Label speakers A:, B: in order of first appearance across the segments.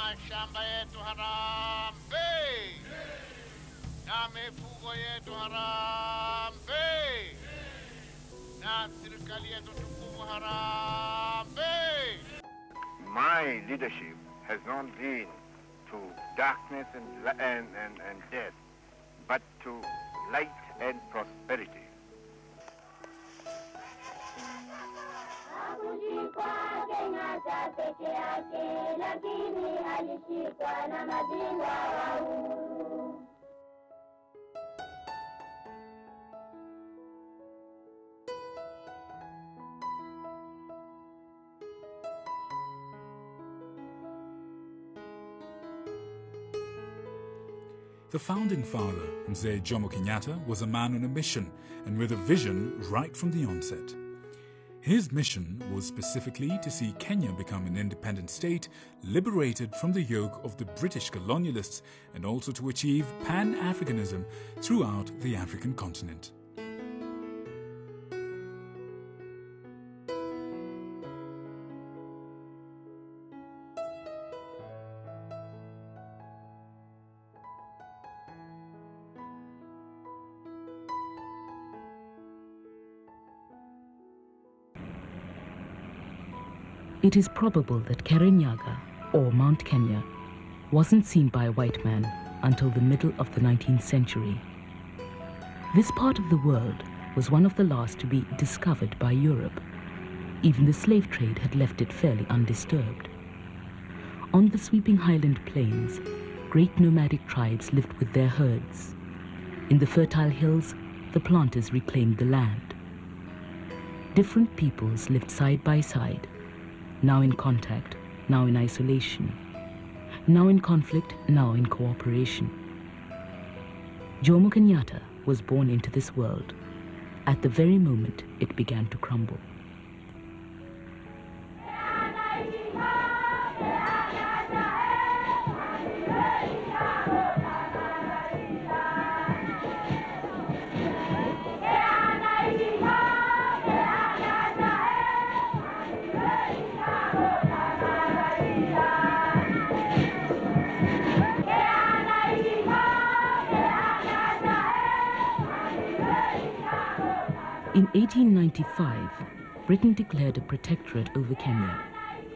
A: mashamba yetu harambe, na mifugo yetu harambe, na serikali yetu tukufu harambe.
B: My leadership has not been to darkness and death, but to light and prosperity.
C: Kenyatta peke yake, lakini alishikwa na mabingwa wa uhuru.
D: The founding father, Mzee Jomo Kenyatta, was a man on a mission and with a vision right from the onset. His mission was specifically to see Kenya become an independent state, liberated from the yoke of the British colonialists, and also to achieve Pan-Africanism throughout the African continent.
E: It is probable that Kirinyaga, or Mount Kenya, wasn't seen by a white man until the middle of the 19th century. This part of the world was one of the last to be discovered by Europe. Even the slave trade had left it fairly undisturbed. On the sweeping highland plains, great nomadic tribes lived with their herds. In the fertile hills, the planters reclaimed the land. Different peoples lived side by side, now in contact, now in isolation, now in conflict, now in cooperation. Jomo Kenyatta was born into this world at the very moment it began to crumble. In 1895, Britain declared a protectorate over Kenya,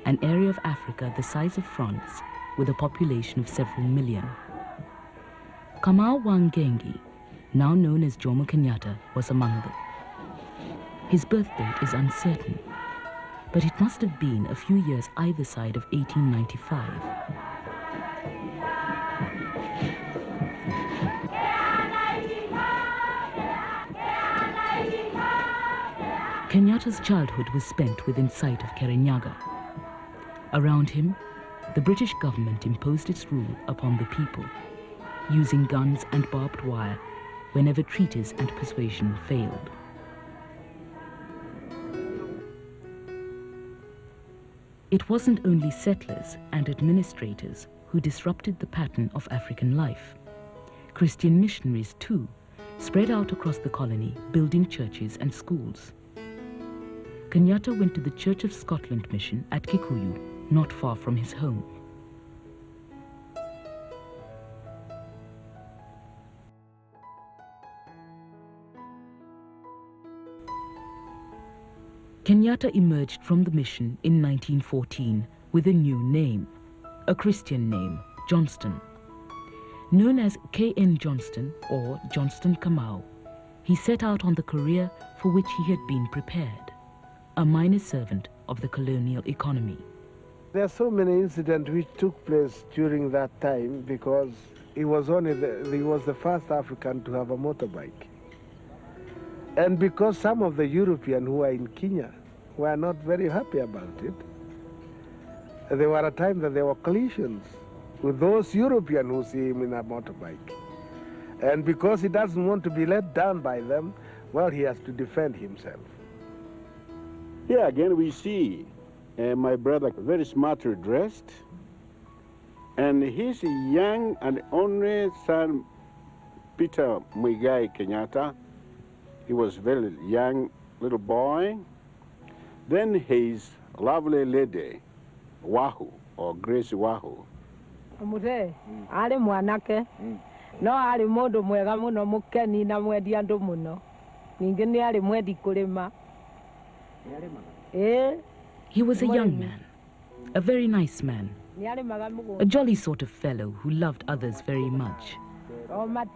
E: an area of Africa the size of France with a population of several million. Kamau Wangengi, now known as Jomo Kenyatta, was among them. His birth date is uncertain, but it must have been a few years either side of 1895. Kenyatta's childhood was spent within sight of Kirinyaga. Around him, the British government imposed its rule upon the people, using guns and barbed wire whenever treaties and persuasion failed. It wasn't only settlers and administrators who disrupted the pattern of African life. Christian missionaries, too, spread out across the colony, building churches and schools. Kenyatta went to the Church of Scotland mission at Kikuyu, not far from his home. Kenyatta emerged from the mission in 1914 with a new name, a Christian name, Johnston. Known as K.N. Johnston or Johnston Kamau, he set out on the career for which he had been prepared, a minor servant of the colonial economy.
F: There are so many incidents which took place during that time because he was the first African to have a motorbike. And because some of the Europeans who were in Kenya were not very happy about it, there were a time that there were collisions with those Europeans who see him in a motorbike. And because he doesn't want to be let down by them, well, he has to defend himself.
G: Here again we see my brother very smartly dressed, and his young and only son, Peter Muigai Kenyatta. He was very young little boy. Then his lovely lady, Wahu, or Grace Wahu,
H: Mure, ari mwanake. No ari mundu mwega muno mukeni na mwendi andu muno. Ningi ni ari mwendi kurima.
E: He was a young man, a very nice man, a jolly sort of fellow who loved others very much.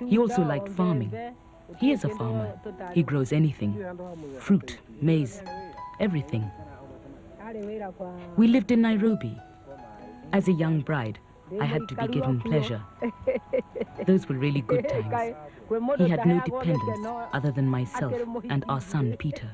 E: He also liked farming. He is a farmer. He grows anything, fruit, maize, everything. We lived in Nairobi. As a young bride, I had to be given pleasure. Those were really good times. He had no dependents other than myself and our son, Peter.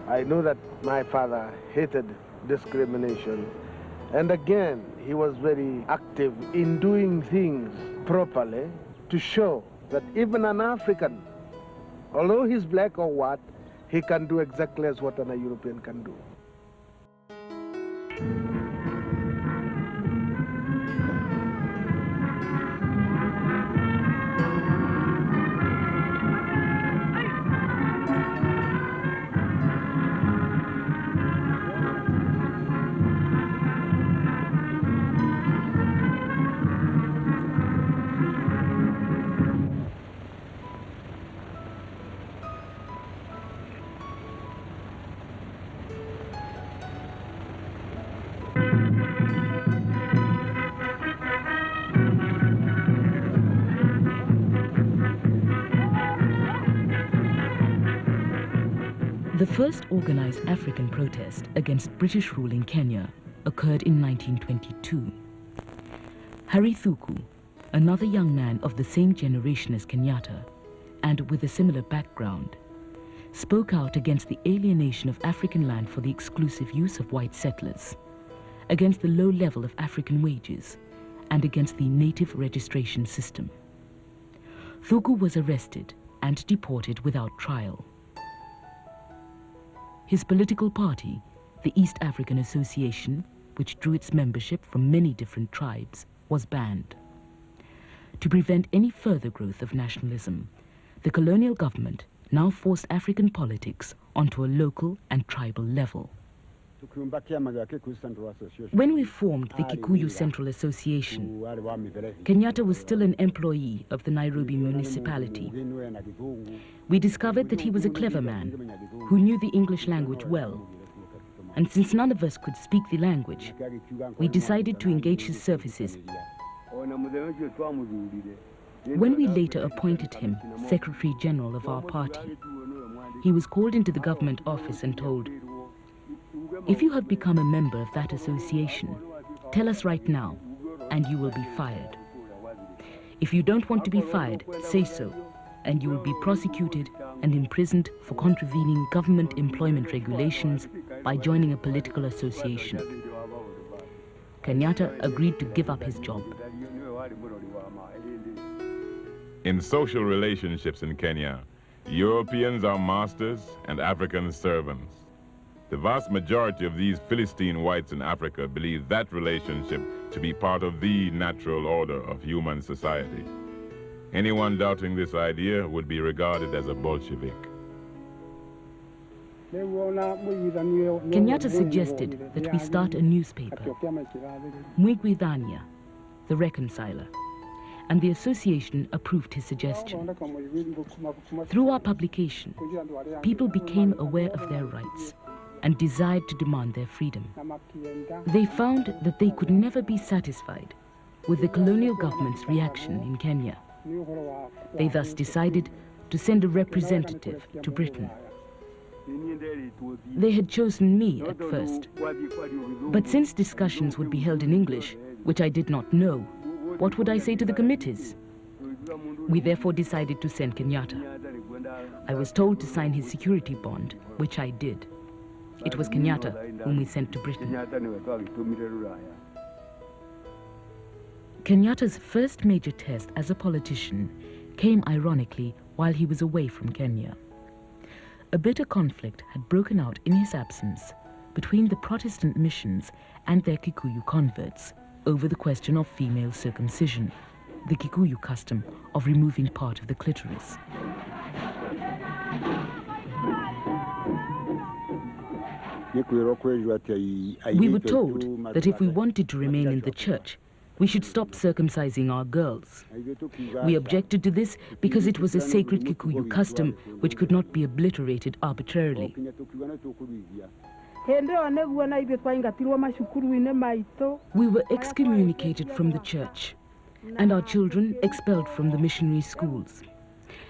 F: I know that my father hated discrimination, and again, he was very active in doing things properly to show that even an African, although he's black or what, he can do exactly as what a European can do.
E: The first organized African protest against British rule in Kenya occurred in 1922. Harry Thuku, another young man of the same generation as Kenyatta, and with a similar background, spoke out against the alienation of African land for the exclusive use of white settlers, against the low level of African wages, and against the native registration system. Thuku was arrested and deported without trial. His political party, the East African Association, which drew its membership from many different tribes, was banned. To prevent any further growth of nationalism, the colonial government now forced African politics onto a local and tribal level. When we formed the Kikuyu Central Association, Kenyatta was still an employee of the Nairobi municipality. We discovered that he was a clever man who knew the English language well. And since none of us could speak the language, we decided to engage his services. When we later appointed him Secretary General of our party, he was called into the government office and told, "If you have become a member of that association, tell us right now, and you will be fired. If you don't want to be fired, say so, and you will be prosecuted and imprisoned for contravening government employment regulations by joining a political association." Kenyatta agreed to give up his job.
I: In social relationships in Kenya, Europeans are masters and Africans servants. The vast majority of these Philistine whites in Africa believe that relationship to be part of the natural order of human society. Anyone doubting this idea would be regarded as a Bolshevik.
E: Kenyatta suggested that we start a newspaper, Mwigwidhania, the Reconciler, and the association approved his suggestion. Through our publication, people became aware of their rights and desired to demand their freedom. They found that they could never be satisfied with the colonial government's reaction in Kenya. They thus decided to send a representative to Britain. They had chosen me at first, but since discussions would be held in English, which I did not know, what would I say to the committees? We therefore decided to send Kenyatta. I was told to sign his security bond, which I did. It was Kenyatta whom we sent to Britain. Kenyatta's first major test as a politician came ironically while he was away from Kenya. A bitter conflict had broken out in his absence between the Protestant missions and their Kikuyu converts over the question of female circumcision. the Kikuyu custom of removing part of the clitoris. We were told that if we wanted to remain in the church, we should stop circumcising our girls. We objected to this because it was a sacred Kikuyu custom which could not be obliterated arbitrarily. We were excommunicated from the church, and our children expelled from the missionary schools.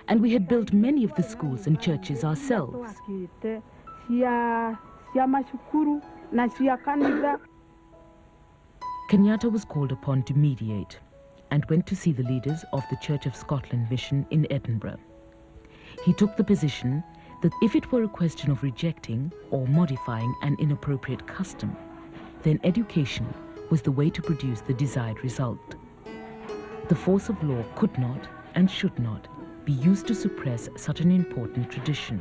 E: And we had built many of the schools and churches ourselves. Kenyatta was called upon to mediate and went to see the leaders of the Church of Scotland mission in Edinburgh. He took the position that if it were a question of rejecting or modifying an inappropriate custom, then education was the way to produce the desired result. The force of law could not and should not be used to suppress such an important tradition.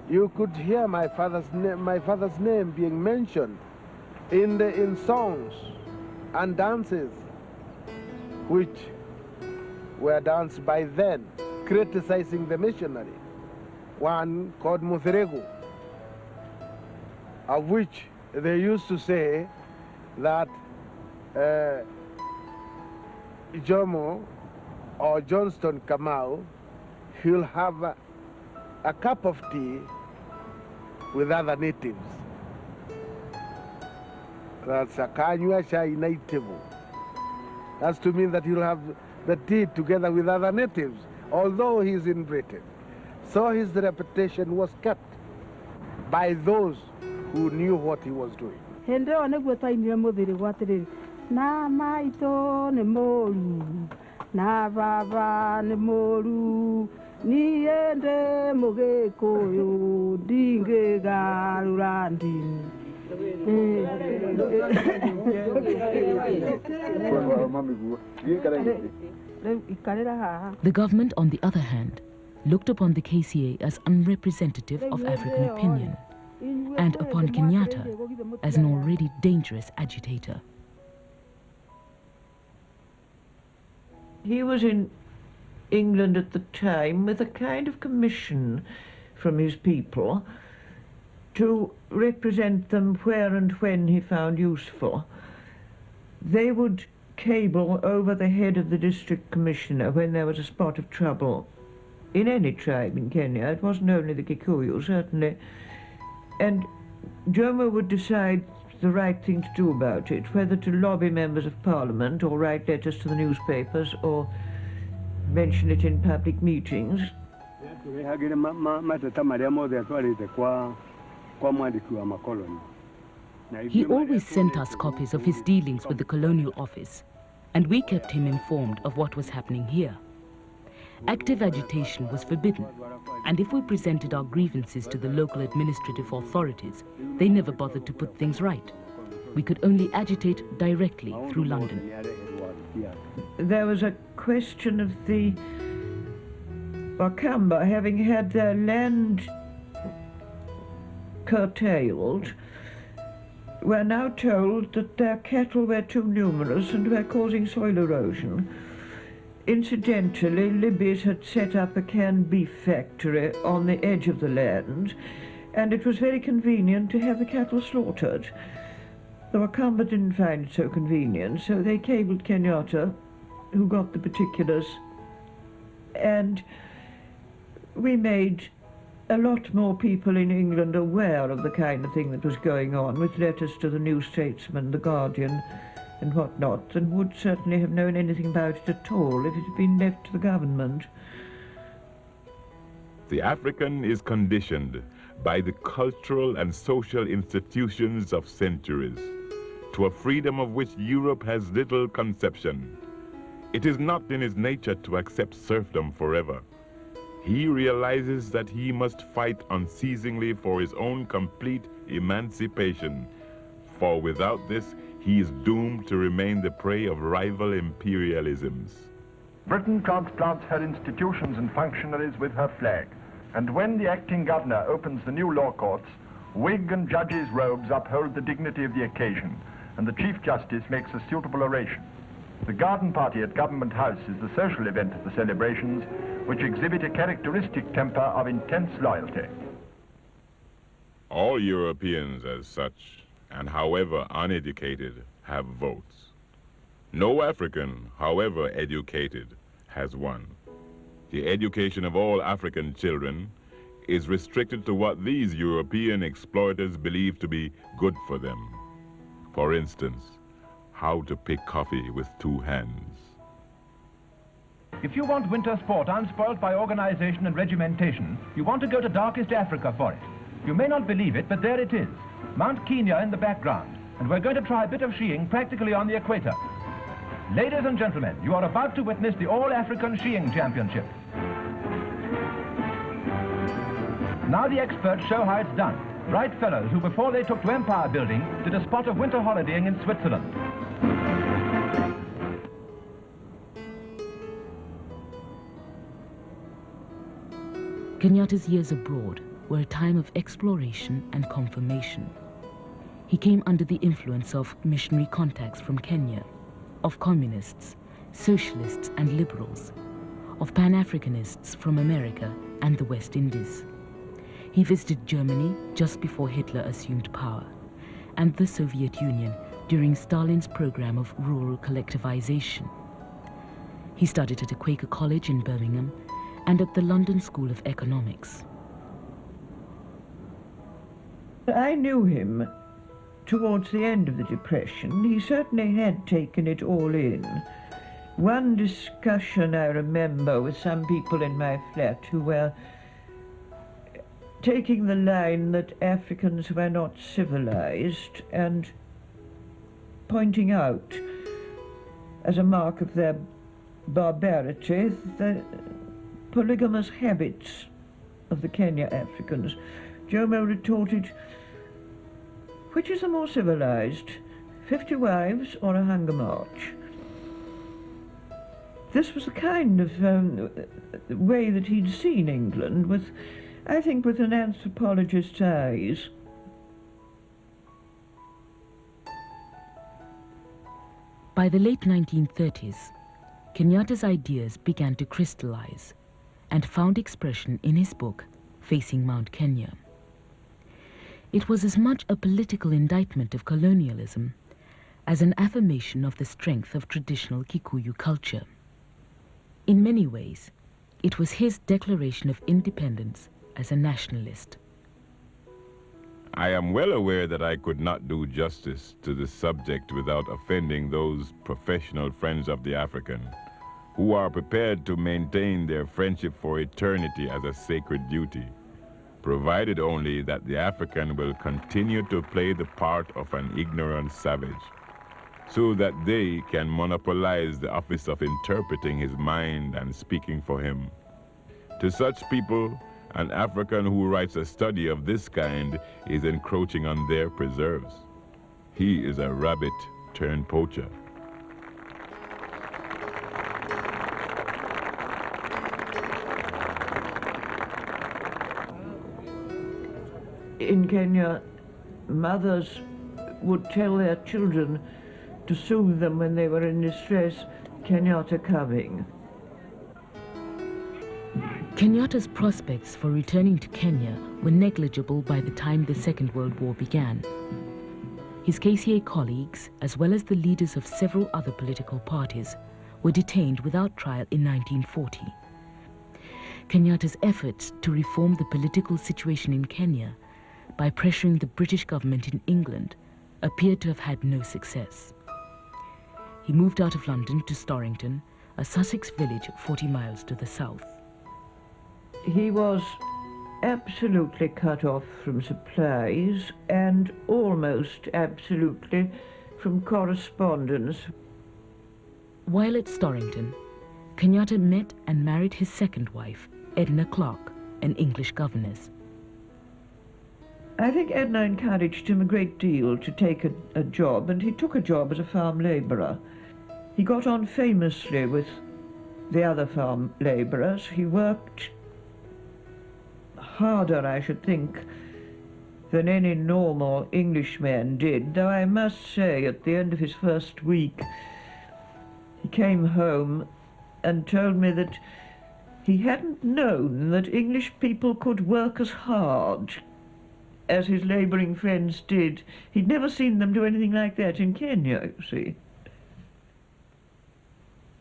F: You could hear my father's name being mentioned in songs and dances which were danced by then, criticizing the missionary. One called Muthiregu, of which they used to say that Jomo or Johnston Kamau, he'll have a cup of tea with other natives. That's a KANU native. That's to mean that he'll have the tea together with other natives, although he's in Britain. So his reputation was kept by those who knew what he was doing.
H: Na maito ne moru, na baba ne moru, ni ende mogeko yo dinge garurandi.
E: The government, on the other hand, looked upon the KCA as unrepresentative of African opinion, and upon Kenyatta as an already dangerous agitator.
J: He was in England at the time with a kind of commission from his people to represent them where and when he found useful. They would cable over the head of the district commissioner when there was a spot of trouble in any tribe in Kenya. It wasn't only the Kikuyu, certainly. And Jomo would decide the right thing to do about it, whether to lobby members of parliament or write letters to the newspapers or mention it in public meetings.
E: He always sent us copies of his dealings with the colonial office, and we kept him informed of what was happening here. Active agitation was forbidden, and if we presented our grievances to the local administrative authorities, they never bothered to put things right. We could only agitate directly through London.
J: There was a question of the Wakamba having had their land curtailed, were now told that their cattle were too numerous and were causing soil erosion. Incidentally, Libby's had set up a canned beef factory on the edge of the land, and it was very convenient to have the cattle slaughtered. The Wakamba didn't find it so convenient, so they cabled Kenyatta, who got the particulars, and we made a lot more people in England aware of the kind of thing that was going on, with letters to the New Statesman, the Guardian, and whatnot, than would certainly have known anything about it at all if it had been left to the government.
I: The African is conditioned by the cultural and social institutions of centuries to a freedom of which Europe has little conception. It is not in his nature to accept serfdom forever. He realizes that he must fight unceasingly for his own complete emancipation, for without this, he is doomed to remain the prey of rival imperialisms.
K: Britain transplants her institutions and functionaries with her flag, and when the acting governor opens the new law courts, Whig and judges' robes uphold the dignity of the occasion, and the Chief Justice makes a suitable oration. The garden party at Government House is the social event of the celebrations, which exhibit a characteristic temper of intense loyalty.
I: All Europeans as such, and however uneducated, have votes. No African, however educated, has one. The education of all African children is restricted to what these European exploiters believe to be good for them. For instance, how to pick coffee with two hands.
L: If you want winter sport unspoiled by organization and regimentation, you want to go to darkest Africa for it. You may not believe it, but there it is. Mount Kenya in the background, and we're going to try a bit of skiing practically on the equator. Ladies and gentlemen, you are about to witness the All-African Skiing Championship. Now the experts show how it's done. Bright fellows who, before they took to empire building, did a spot of winter holidaying in Switzerland.
E: Kenyatta's years abroad were a time of exploration and confirmation. He came under the influence of missionary contacts from Kenya, of communists, socialists and liberals, of Pan-Africanists from America and the West Indies. He visited Germany just before Hitler assumed power, and the Soviet Union during Stalin's program of rural collectivization. He studied at a Quaker college in Birmingham and at the London School of Economics.
J: I knew him towards the end of the Depression. He certainly had taken it all in. One discussion I remember with some people in my flat who were taking the line that Africans were not civilized and pointing out as a mark of their barbarity the polygamous habits of the Kenya Africans. Jomo retorted, which is the more civilized, 50 wives or a hunger march? This was the kind of way that he'd seen England, with, I think, with an anthropologist's eyes.
E: By the late 1930s, Kenyatta's ideas began to crystallize and found expression in his book, Facing Mount Kenya. It was as much a political indictment of colonialism as an affirmation of the strength of traditional Kikuyu culture. In many ways, it was his declaration of independence as a nationalist.
I: I am well aware that I could not do justice to this subject without offending those professional friends of the African who are prepared to maintain their friendship for eternity as a sacred duty, provided only that the African will continue to play the part of an ignorant savage, so that they can monopolize the office of interpreting his mind and speaking for him. To such people, an African who writes a study of this kind is encroaching on their preserves. He is a rabbit turned poacher.
J: In Kenya, mothers would tell their children to soothe them when they were in distress, Kenyatta coming.
E: Kenyatta's prospects for returning to Kenya were negligible by the time the Second World War began. His KCA colleagues, as well as the leaders of several other political parties, were detained without trial in 1940. Kenyatta's efforts to reform the political situation in Kenya by pressuring the British government in England appeared to have had no success. He moved out of London to Storrington, a Sussex village 40 miles to the south.
J: He was absolutely cut off from supplies and almost absolutely from correspondence.
E: While at Storrington, Kenyatta met and married his second wife, Edna Clark, an English governess.
J: I think Edna encouraged him a great deal to take a job, and he took a job as a farm labourer. He got on famously with the other farm labourers. He worked harder, I should think, than any normal Englishman did, though I must say at the end of his first week he came home and told me that he hadn't known that English people could work as hard as his labouring friends did. He'd never seen them do anything like that in Kenya, you see.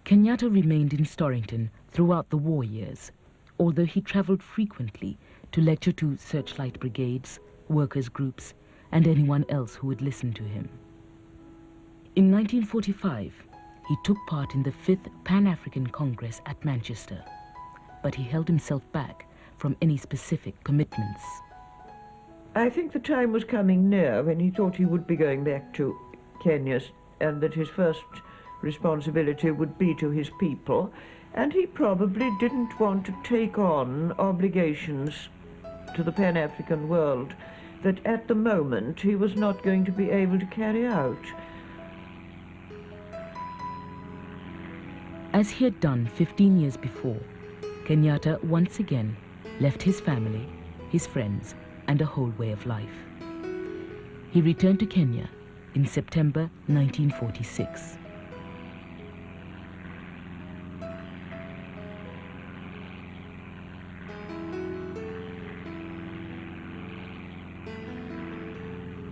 E: Kenyatta remained in Storrington throughout the war years, although he travelled frequently to lecture to searchlight brigades, workers' groups, and anyone else who would listen to him. In 1945, he took part in the 5th Pan-African Congress at Manchester, but he held himself back from any specific commitments.
J: I think the time was coming near when he thought he would be going back to Kenya and that his first responsibility would be to his people, and he probably didn't want to take on obligations to the Pan-African world that at the moment he was not going to be able to carry out.
E: As he had done 15 years before, Kenyatta once again left his family, his friends, and a whole way of life. He returned to Kenya in September 1946.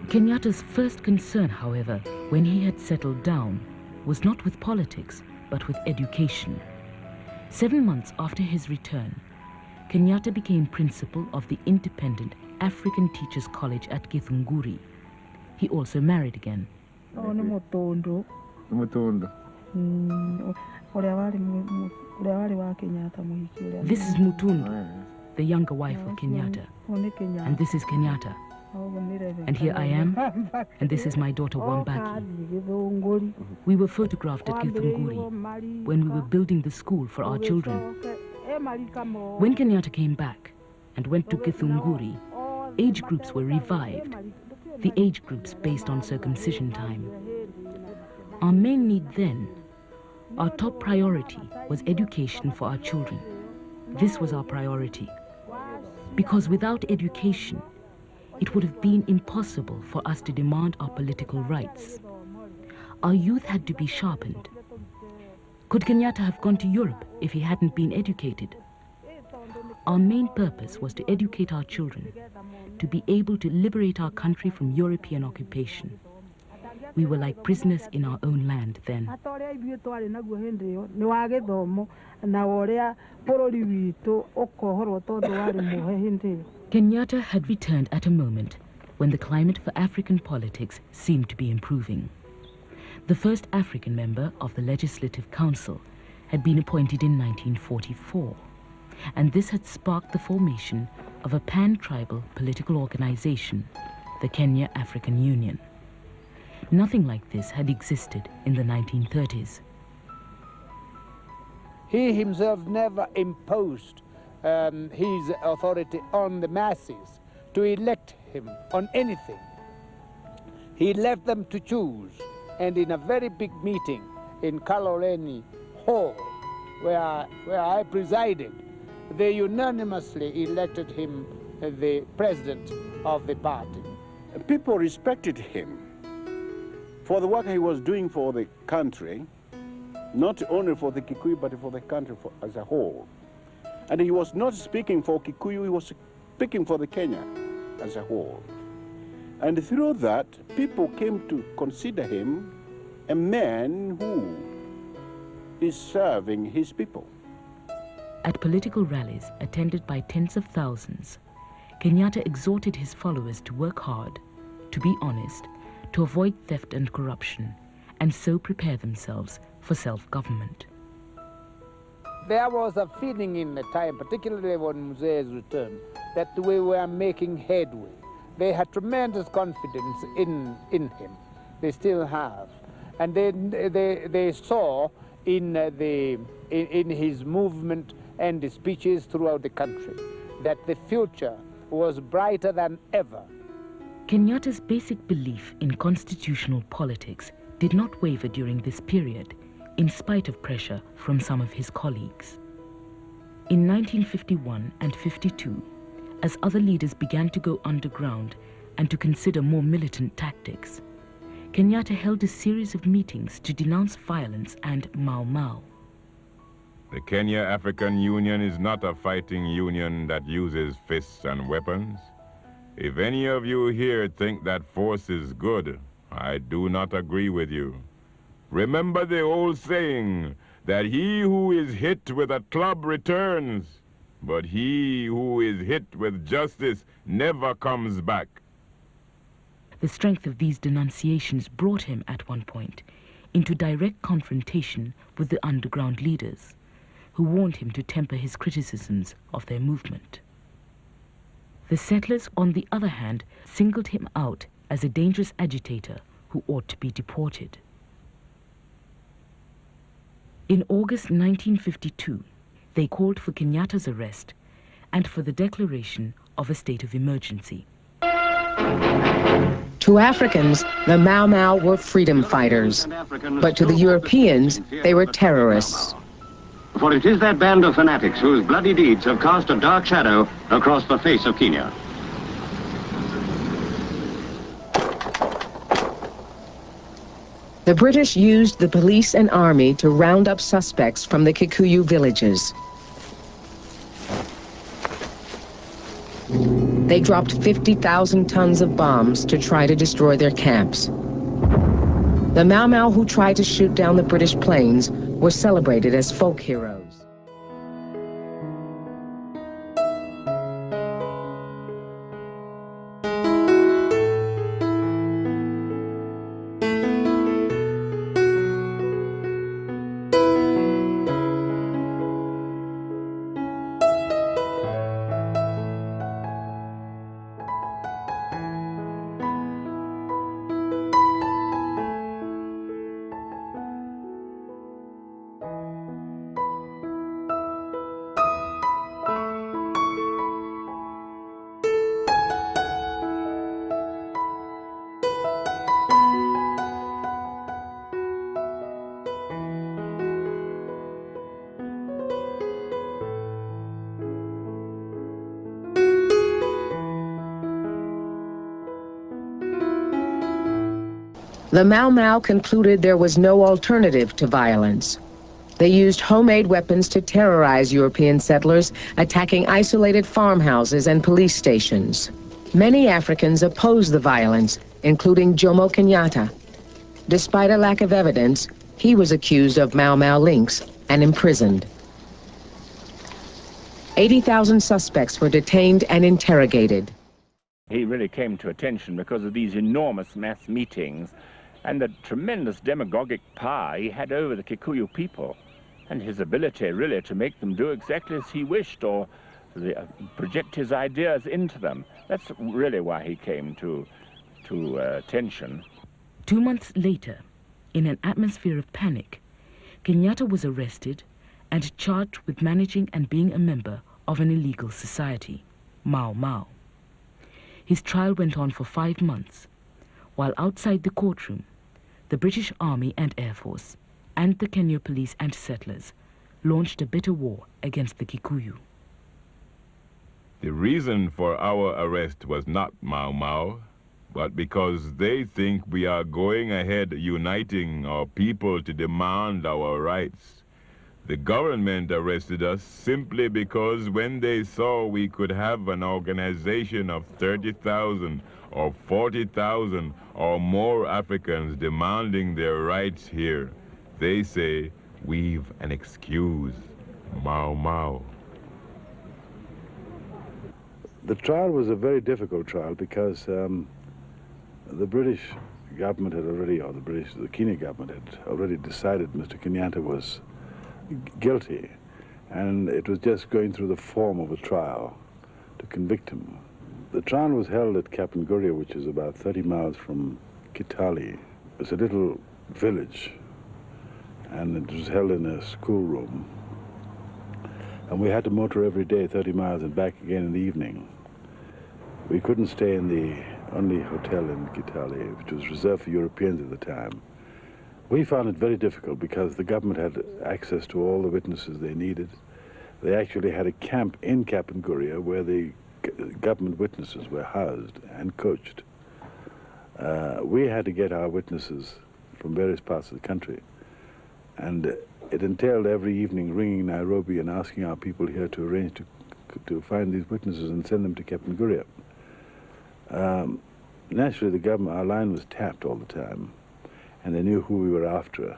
E: Kenyatta's first concern, however, when he had settled down, was not with politics, but with education. 7 months after his return, Kenyatta became principal of the independent African Teachers College at Githunguri. He also married again. This is Mutundu, the younger wife of Kenyatta, and this is Kenyatta. And here I am, and this is my daughter Wambaki. We were photographed at Githunguri when we were building the school for our children. When Kenyatta came back and went to Githunguri, age groups were revived, the age groups based on circumcision time. Our main need then, our top priority, was education for our children. This was our priority. Because without education, it would have been impossible for us to demand our political rights. Our youth had to be sharpened. Could Kenyatta have gone to Europe if he hadn't been educated? Our main purpose was to educate our children, to be able to liberate our country from European occupation. We were like prisoners in our own land then. Kenyatta had returned at a moment when the climate for African politics seemed to be improving. The first African member of the Legislative Council had been appointed in 1944, and this had sparked the formation of a pan-tribal political organization, the Kenya African Union. Nothing like this had existed in the 1930s.
F: He himself never imposed his authority on the masses to elect him on anything. He left them to choose, and in a very big meeting in Kaloleni Hall, where I presided, they unanimously elected him the president of the party.
G: People respected him for the work he was doing for the country, not only for the Kikuyu, but for the country as a whole. And he was not speaking for Kikuyu, he was speaking for the Kenya as a whole. And through that, people came to consider him a man who is serving his people.
E: At political rallies attended by tens of thousands, Kenyatta exhorted his followers to work hard, to be honest, to avoid theft and corruption, and so prepare themselves for self-government.
F: There was a feeling in the time, particularly when Muzee's returned, that we were making headway. They had tremendous confidence in him. They still have. And they saw in his movement and his speeches throughout the country that the future was brighter than ever.
E: Kenyatta's basic belief in constitutional politics did not waver during this period, in spite of pressure from some of his colleagues. In 1951 and 52, as other leaders began to go underground and to consider more militant tactics, Kenyatta held a series of meetings to denounce violence and Mau Mau.
I: The Kenya African Union is not a fighting union that uses fists and weapons. If any of you here think that force is good, I do not agree with you. Remember the old saying that he who is hit with a club returns, but he who is hit with justice never comes back.
E: The strength of these denunciations brought him, at one point, into direct confrontation with the underground leaders, who warned him to temper his criticisms of their movement. The settlers, on the other hand, singled him out as a dangerous agitator who ought to be deported. In August 1952, they called for Kenyatta's arrest and for the declaration of a state of emergency.
M: To Africans, the Mau Mau were freedom fighters, but to the Europeans, they were terrorists.
N: For it is that band of fanatics whose bloody deeds have cast a dark shadow across the face of Kenya.
M: The British used the police and army to round up suspects from the Kikuyu villages. They dropped 50,000 tons of bombs to try to destroy their camps. The Mau Mau who tried to shoot down the British planes were celebrated as folk heroes. The Mau Mau concluded there was no alternative to violence. They used homemade weapons to terrorize European settlers, attacking isolated farmhouses and police stations. Many Africans opposed the violence, including Jomo Kenyatta. Despite a lack of evidence, he was accused of Mau Mau links and imprisoned. 80,000 suspects were detained and interrogated.
O: He really came to attention because of these enormous mass meetings and the tremendous demagogic power he had over the Kikuyu people, and his ability really to make them do exactly as he wished or project his ideas into them. That's really why he came to attention.
E: 2 months later, in an atmosphere of panic, Kenyatta was arrested and charged with managing and being a member of an illegal society, Mau Mau. His trial went on for 5 months, while outside the courtroom, the British Army and Air Force and the Kenya police and settlers launched a bitter war against the Kikuyu.
I: The reason for our arrest was not Mau Mau, but because they think we are going ahead uniting our people to demand our rights. The government arrested us simply because when they saw we could have an organization of 30,000 or 40,000 or more Africans demanding their rights here, they say, we've an excuse, Mau Mau.
G: The trial was a very difficult trial because the British government had already, the Kenya government had already decided Mr. Kenyatta was guilty, and it was just going through the form of a trial to convict him. The trial was held at Kapenguria, which is about 30 miles from Kitale. It's a little village, and it was held in a schoolroom. And we had to motor every day 30 miles and back again in the evening. We couldn't stay in the only hotel in Kitale, which was reserved for Europeans at the time. We found it very difficult because the government had access to all the witnesses they needed. They actually had a camp in Kapenguria where the government witnesses were housed and coached. we had to get our witnesses from various parts of the country. And it entailed every evening ringing Nairobi and asking our people here to arrange to find these witnesses and send them to Captain Gurria. Naturally, the government, our line was tapped all the time, and they knew who we were after.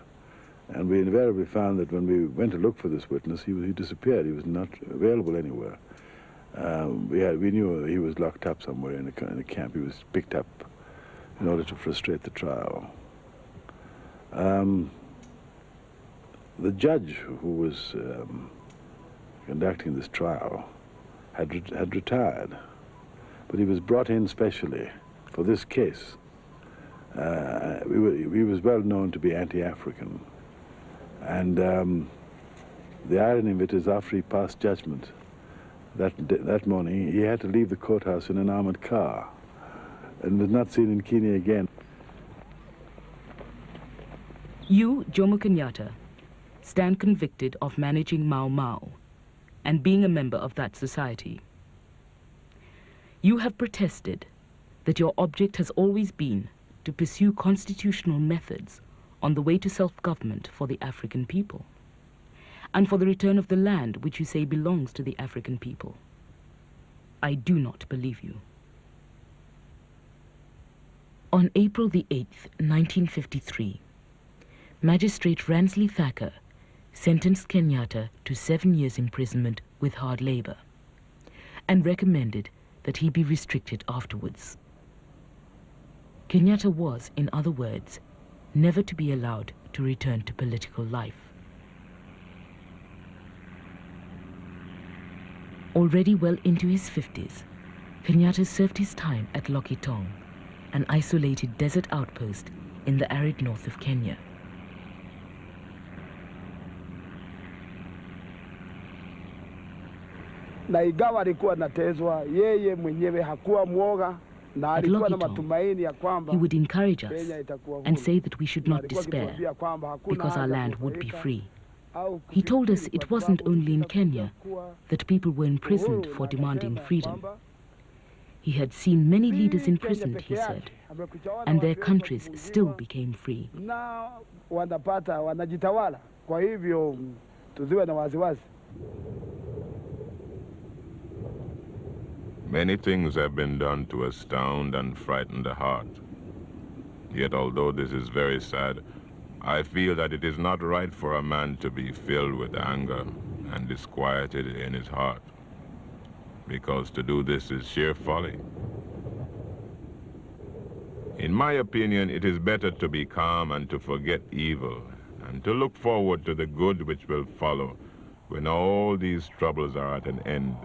G: And we invariably found that when we went to look for this witness, he disappeared. He was not available anywhere. We knew he was locked up somewhere in a camp. He was picked up in order to frustrate the trial. The judge who was conducting this trial had retired, but he was brought in specially for this case. He was well known to be anti-African, and the irony of it is, after he passed judgment that morning, he had to leave the courthouse in an armored car and was not seen in Kenya again.
E: You, Jomo Kenyatta, stand convicted of managing Mau Mau and being a member of that society. You have protested that your object has always been to pursue constitutional methods on the way to self-government for the African people, and for the return of the land which you say belongs to the African people. I do not believe you. On April the 8th, 1953, Magistrate Ransley Thacker sentenced Kenyatta to 7 years imprisonment with hard labor, and recommended that he be restricted afterwards. Kenyatta was, in other words, never to be allowed to return to political life. Already well into his 50s, Kenyatta served his time at Lokitong, an isolated desert outpost in the arid north of Kenya.
F: Na ingawa alikuwa anatezwa, yeye mwenyewe hakuwa mwoga na alikuwa na matumaini ya kwamba
E: he would encourage us and say that we should not despair because our land would be free. He told us it wasn't only in Kenya that people were imprisoned for demanding freedom. He had seen many leaders imprisoned, he said, and their countries still became free.
F: Na wanajitawala. Kwa hivyo tuziwe na wasiwasi.
I: Many things have been done to astound and frighten the heart. Yet although this is very sad, I feel that it is not right for a man to be filled with anger and disquieted in his heart, because to do this is sheer folly. In my opinion, it is better to be calm and to forget evil, and to look forward to the good which will follow when all these troubles are at an end.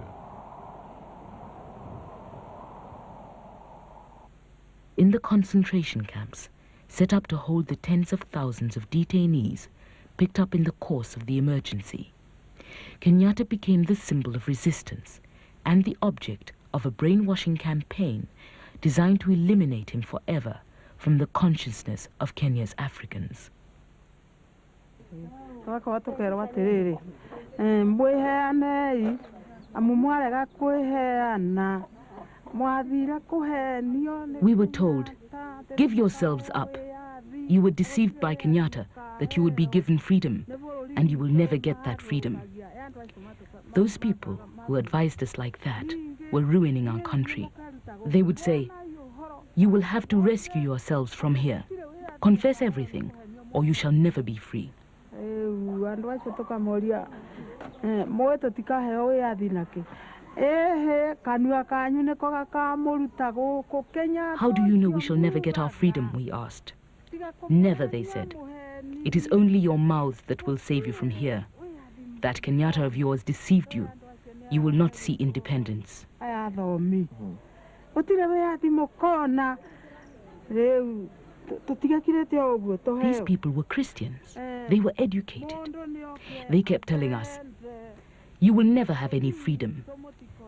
E: In the concentration camps, set up to hold the tens of thousands of detainees picked up in the course of the emergency, Kenyatta became the symbol of resistance and the object of a brainwashing campaign designed to eliminate him forever from the consciousness of Kenya's Africans. We were told, give yourselves up. You were deceived by Kenyatta that you would be given freedom, and you will never get that freedom. Those people who advised us like that were ruining our country. They would say, you will have to rescue yourselves from here. Confess everything, or you shall never be free. How do you know we shall never get our freedom, we asked. Never, they said. It is only your mouth that will save you from here. That Kenyatta of yours deceived you. You will not see independence. These people were Christians. They were educated. They kept telling us, you will never have any freedom.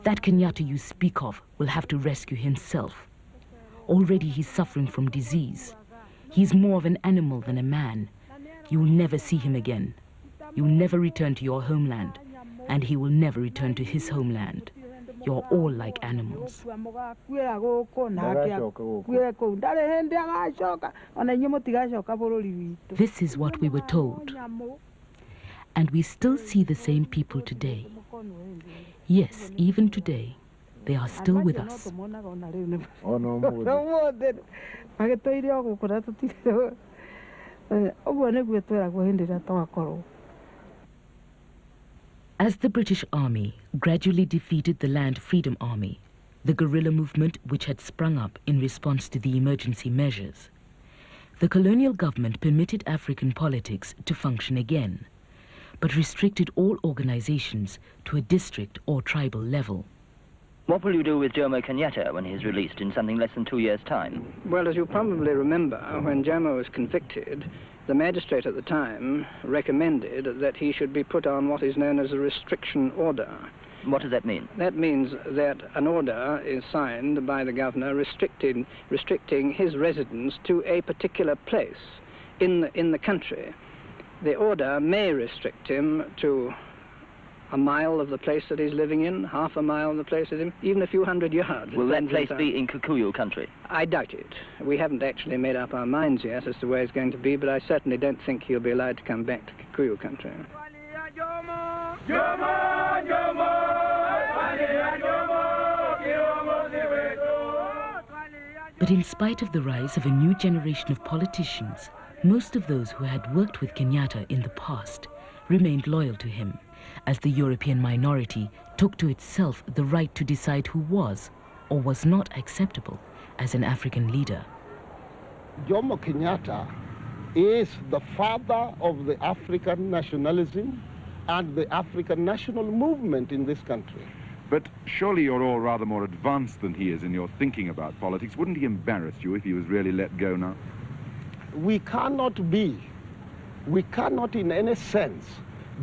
E: That Kenyatta you speak of will have to rescue himself. Already he's suffering from disease. He's more of an animal than a man. You will never see him again. You will never return to your homeland, and he will never return to his homeland. you're all like animals. This is what we were told. And we still see the same people today. Yes, even today, they are still with us. As the British Army gradually defeated the Land Freedom Army, the guerrilla movement which had sprung up in response to the emergency measures, the colonial government permitted African politics to function again, but restricted all organizations to a district or tribal level.
P: What will you do with Jomo Kenyatta when he is released in something less than 2 years' time?
Q: Well, as you probably remember, when Jomo was convicted, the magistrate at the time recommended that he should be put on what is known as a restriction order.
P: What does that mean?
Q: That means that an order is signed by the governor restricting his residence to a particular place in the country. The order may restrict him to a mile of the place that he's living in, half a mile of the place that he's in, even a few hundred yards.
P: Will that place be in Kikuyu country?
Q: I doubt it. We haven't actually made up our minds yet as to where it's going to be, but I certainly don't think he'll be allowed to come back to Kikuyu country.
E: But in spite of the rise of a new generation of politicians, most of those who had worked with Kenyatta in the past remained loyal to him, as the European minority took to itself the right to decide who was or was not acceptable as an African leader.
F: Jomo Kenyatta is the father of the African nationalism and the African national movement in this country.
R: But surely you're all rather more advanced than he is in your thinking about politics. Wouldn't he embarrass you if he was really let go now?
F: We cannot in any sense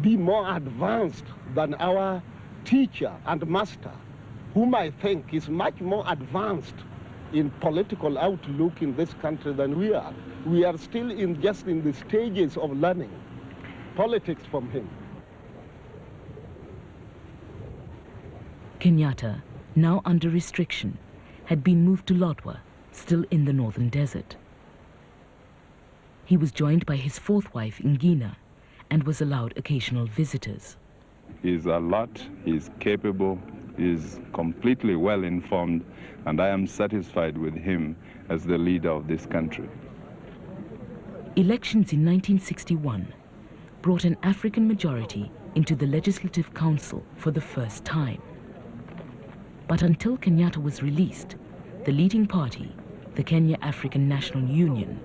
F: be more advanced than our teacher and master, whom I think is much more advanced in political outlook in this country than we are. We are still just in the stages of learning politics from him.
E: Kenyatta, now under restriction, had been moved to Lodwar, still in the northern desert. He was joined by his fourth wife, Ngina, and was allowed occasional visitors.
S: He's alert, he's capable, he's completely well informed, and I am satisfied with him as the leader of this country.
E: Elections in 1961 brought an African majority into the Legislative Council for the first time. But until Kenyatta was released, the leading party, the Kenya African National Union,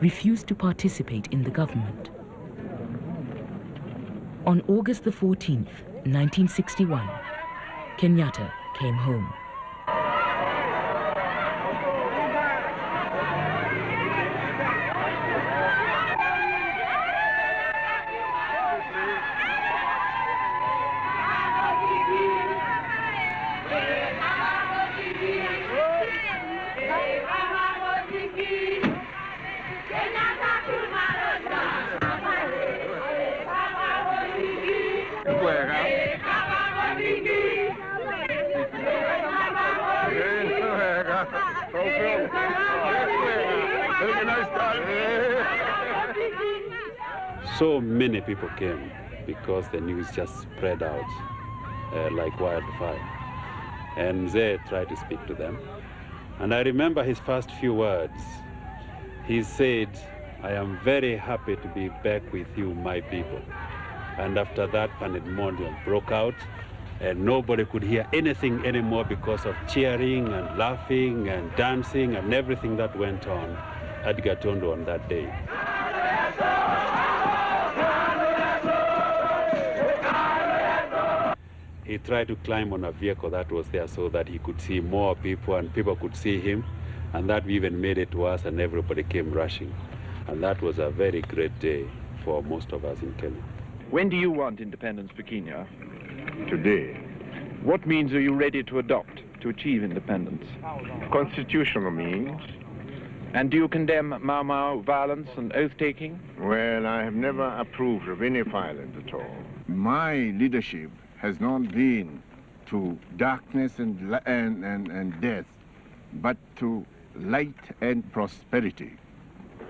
E: refused to participate in the government. On August the 14th, 1961, Kenyatta came home.
T: So many people came because the news just spread out like wildfire. And they tried to speak to them. And I remember his first few words. He said, "I am very happy to be back with you, my people." And after that, pandemonium broke out, and nobody could hear anything anymore because of cheering and laughing and dancing and everything that went on at Gatondo on that day. He tried to climb on a vehicle that was there so that he could see more people and people could see him, and that even made it worse, and everybody came rushing. And that was a very great day for most of us in Kenya.
K: When do you want independence for Kenya?
B: Today.
K: What means are you ready to adopt to achieve independence?
B: Constitutional means.
K: And do you condemn Mau Mau violence and oath-taking?
B: Well, I have never approved of any violence at all. My leadership has not been to darkness and death, but to light and prosperity.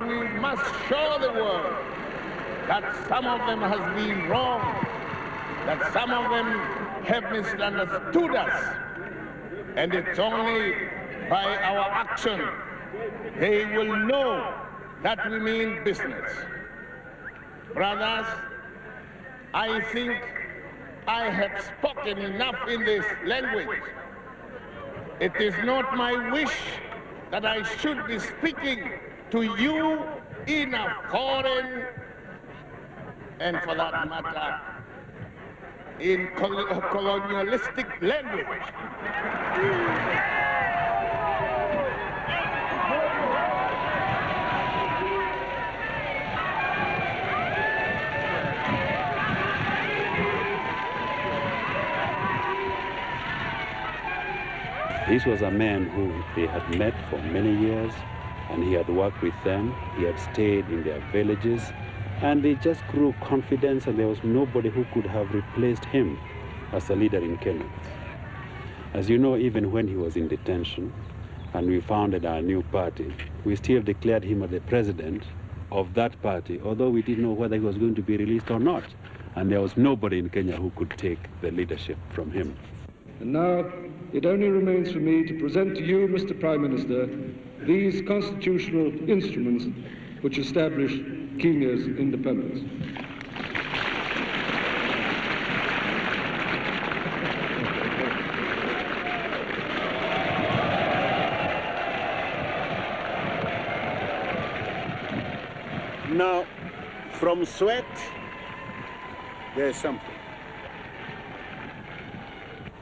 A: We must show the world that some of them has been wrong, that some of them have misunderstood us, and it's only by our action they will know that we mean business. Brothers, I think I have spoken enough in this language. It is not my wish that I should be speaking to you in a foreign, and for that matter, in colonialistic language.
T: This was a man who they had met for many years, and he had worked with them. He had stayed in their villages, and they just grew confidence, and there was nobody who could have replaced him as a leader in Kenya. As you know, even when he was in detention and we founded our new party, we still declared him as the president of that party, although we didn't know whether he was going to be released or not. And there was nobody in Kenya who could take the leadership from him.
U: And now it only remains for me to present to you, Mr. Prime Minister, these constitutional instruments which establish Kenya's independence.
G: Now, from sweat, there's something.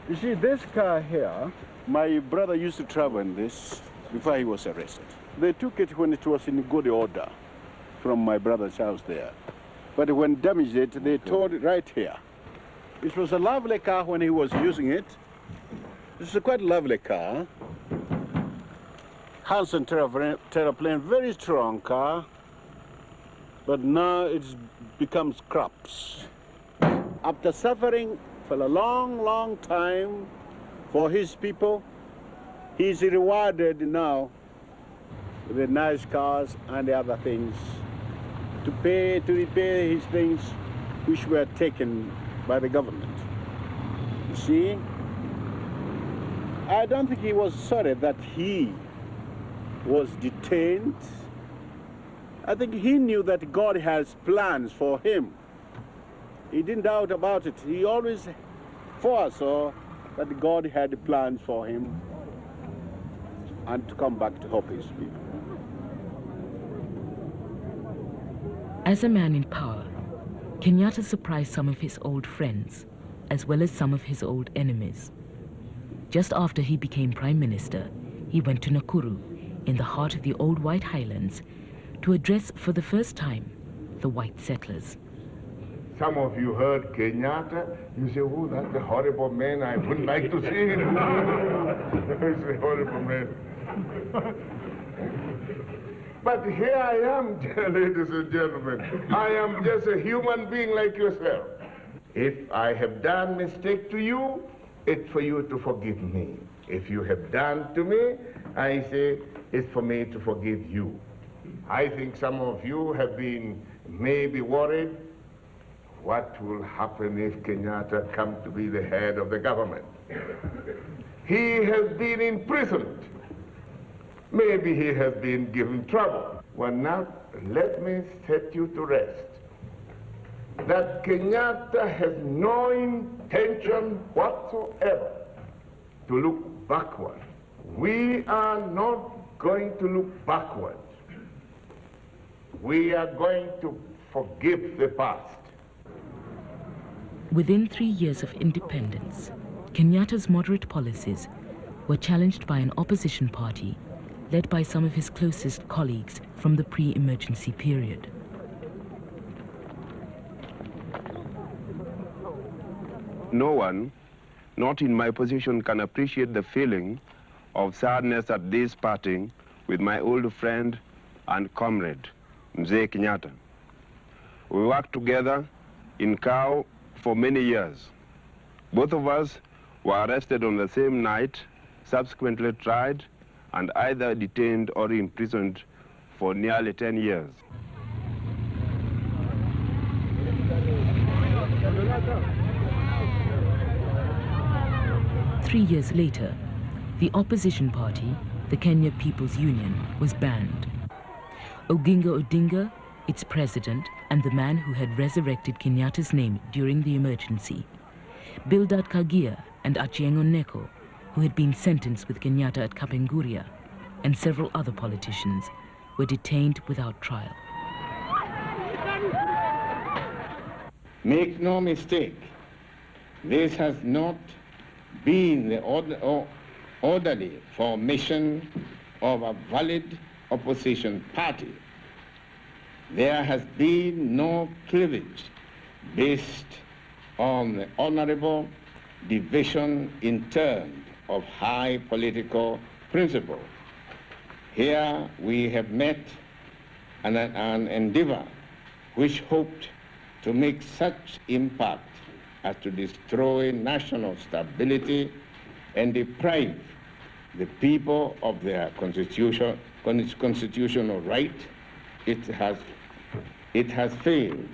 G: You see, this car here, my brother used to travel in this before he was arrested. They took it when it was in good order from my brother's house there. But when damaged it, they towed it right here. It was a lovely car when he was using it. It's a quite lovely car. Hanson terraplane, very strong car. But now it's become scraps. After suffering for a long, long time for his people, he's rewarded now with the nice cars and the other things to repair his things which were taken by the government. You see, I don't think he was sorry that he was detained. I think he knew that God has plans for him. He didn't doubt about it. He always foresaw that God had plans for him and to come back to help his people.
E: As a man in power, Kenyatta surprised some of his old friends, as well as some of his old enemies. Just after he became Prime Minister, he went to Nakuru, in the heart of the old White Highlands, to address for the first time the white settlers.
B: Some of you heard Kenyatta, you say, oh, that's a horrible man, I wouldn't like to see him. He's a horrible man. But here I am, ladies and gentlemen. I am just a human being like yourself. If I have done mistake to you, it's for you to forgive me. If you have done to me, I say it's for me to forgive you. I think some of you have been maybe worried what will happen if Kenyatta comes to be the head of the government. He has been imprisoned. Maybe he has been given trouble. Well, now let me set you to rest that Kenyatta has no intention whatsoever to look backward. We are not going to look backward. We are going to forgive the past.
E: Within 3 years of independence, Kenyatta's moderate policies were challenged by an opposition party led by some of his closest colleagues from the pre-emergency period.
V: No one, not in my position, can appreciate the feeling of sadness at this parting with my old friend and comrade, Mzee Kenyatta. We worked together in KANU for many years. Both of us were arrested on the same night, subsequently tried, and either detained or imprisoned for nearly 10 years.
E: Three years later, the opposition party, the Kenya People's Union, was banned. Oginga Odinga, its president, and the man who had resurrected Kenyatta's name during the emergency, Bildad Kagia and Achieng' Oneko, who had been sentenced with Kenyatta at Kapenguria, and several other politicians, were detained without trial.
A: Make no mistake, this has not been the orderly formation of a valid opposition party. There has been no cleavage based on the honorable division in terms of high political principle. Here we have met an endeavor which hoped to make such impact as to destroy national stability and deprive the people of their constitutional right. It has failed.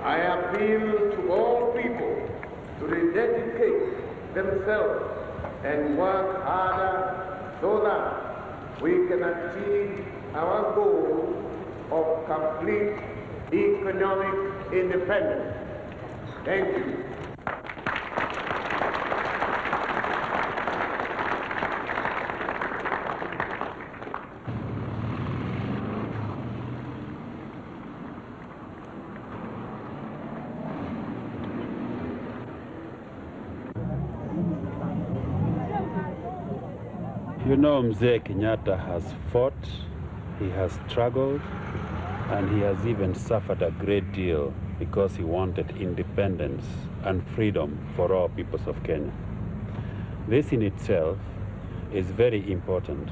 A: I appeal to all people to rededicate themselves and work harder so that we can achieve our goal of complete economic independence. Thank you.
T: You know, Mzee Kenyatta has fought, he has struggled, and he has even suffered a great deal because he wanted independence and freedom for all peoples of Kenya. This in itself is very important.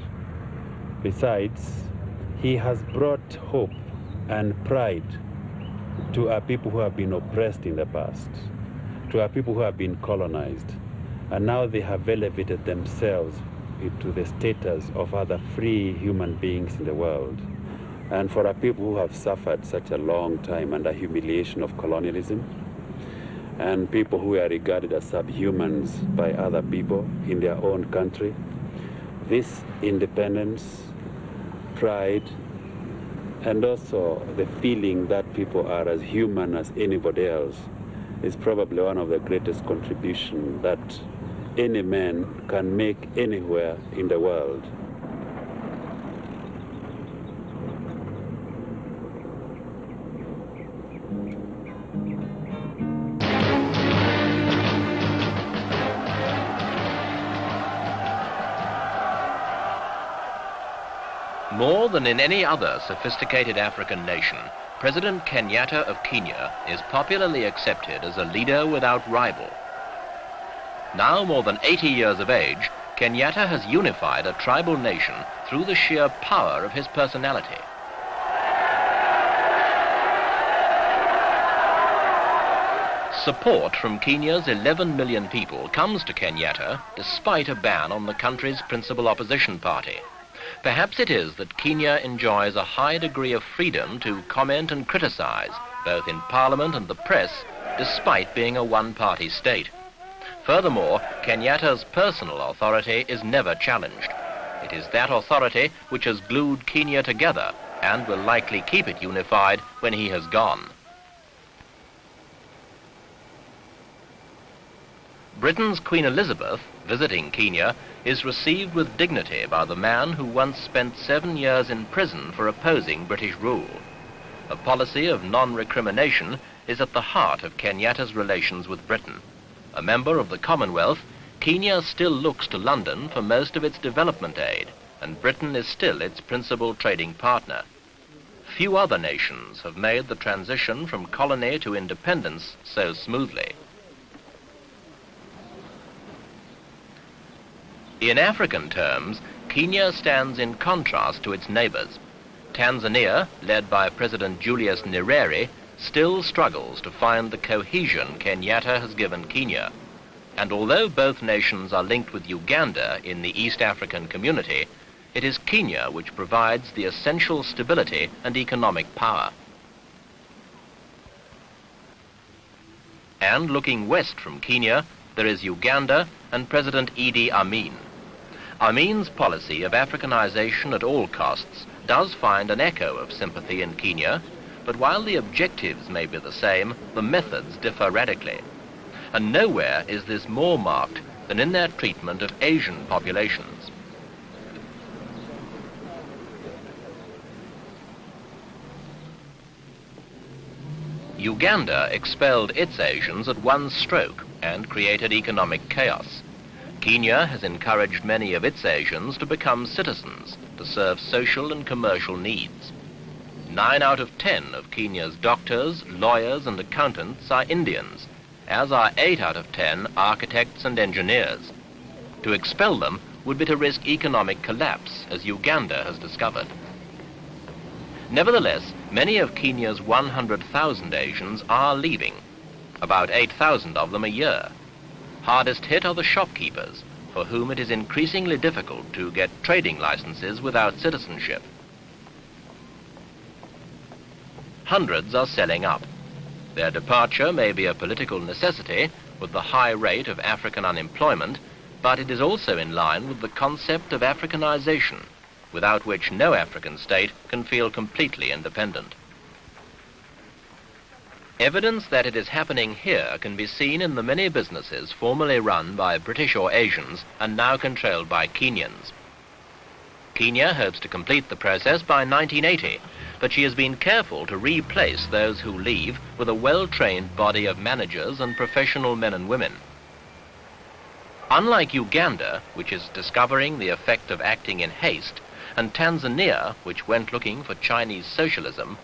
T: Besides, he has brought hope and pride to our people who have been oppressed in the past, to our people who have been colonized, and now they have elevated themselves to the status of other free human beings in the world. And for our people who have suffered such a long time under humiliation of colonialism, and people who are regarded as subhumans by other people in their own country, this independence, pride, and also the feeling that people are as human as anybody else is probably one of the greatest contributions that any man can make anywhere in the world.
C: More than in any other sophisticated African nation, President Kenyatta of Kenya is popularly accepted as a leader without rival. Now more than 80 years of age, Kenyatta has unified a tribal nation through the sheer power of his personality. Support from Kenya's 11 million people comes to Kenyatta despite a ban on the country's principal opposition party. Perhaps it is that Kenya enjoys a high degree of freedom to comment and criticize, both in Parliament and the press, despite being a one-party state. Furthermore, Kenyatta's personal authority is never challenged. It is that authority which has glued Kenya together and will likely keep it unified when he has gone. Britain's Queen Elizabeth, visiting Kenya, is received with dignity by the man who once spent 7 years in prison for opposing British rule. A policy of non-recrimination is at the heart of Kenyatta's relations with Britain. A member of the Commonwealth, Kenya still looks to London for most of its development aid, and Britain is still its principal trading partner. Few other nations have made the transition from colony to independence so smoothly. In African terms, Kenya stands in contrast to its neighbors. Tanzania, led by President Julius Nyerere, still struggles to find the cohesion Kenyatta has given Kenya. And although both nations are linked with Uganda in the East African community, it is Kenya which provides the essential stability and economic power. And looking west from Kenya, there is Uganda and President Idi Amin. Amin's policy of Africanization at all costs does find an echo of sympathy in Kenya, but while the objectives may be the same, the methods differ radically. And nowhere is this more marked than in their treatment of Asian populations. Uganda expelled its Asians at one stroke and created economic chaos. Kenya has encouraged many of its Asians to become citizens to serve social and commercial needs. 9 out of 10 of Kenya's doctors, lawyers and accountants are Indians, as are 8 out of 10 architects and engineers. To expel them would be to risk economic collapse, as Uganda has discovered. Nevertheless, many of Kenya's 100,000 Asians are leaving, about 8,000 of them a year. Hardest hit are the shopkeepers, for whom it is increasingly difficult to get trading licenses without citizenship. Hundreds are selling up. Their departure may be a political necessity with the high rate of African unemployment, but it is also in line with the concept of Africanization, without which no African state can feel completely independent. Evidence that it is happening here can be seen in the many businesses formerly run by British or Asians and now controlled by Kenyans. Kenya hopes to complete the process by 1980, but she has been careful to replace those who leave with a well-trained body of managers and professional men and women. Unlike Uganda, which is discovering the effect of acting in haste, and Tanzania, which went looking for Chinese socialism,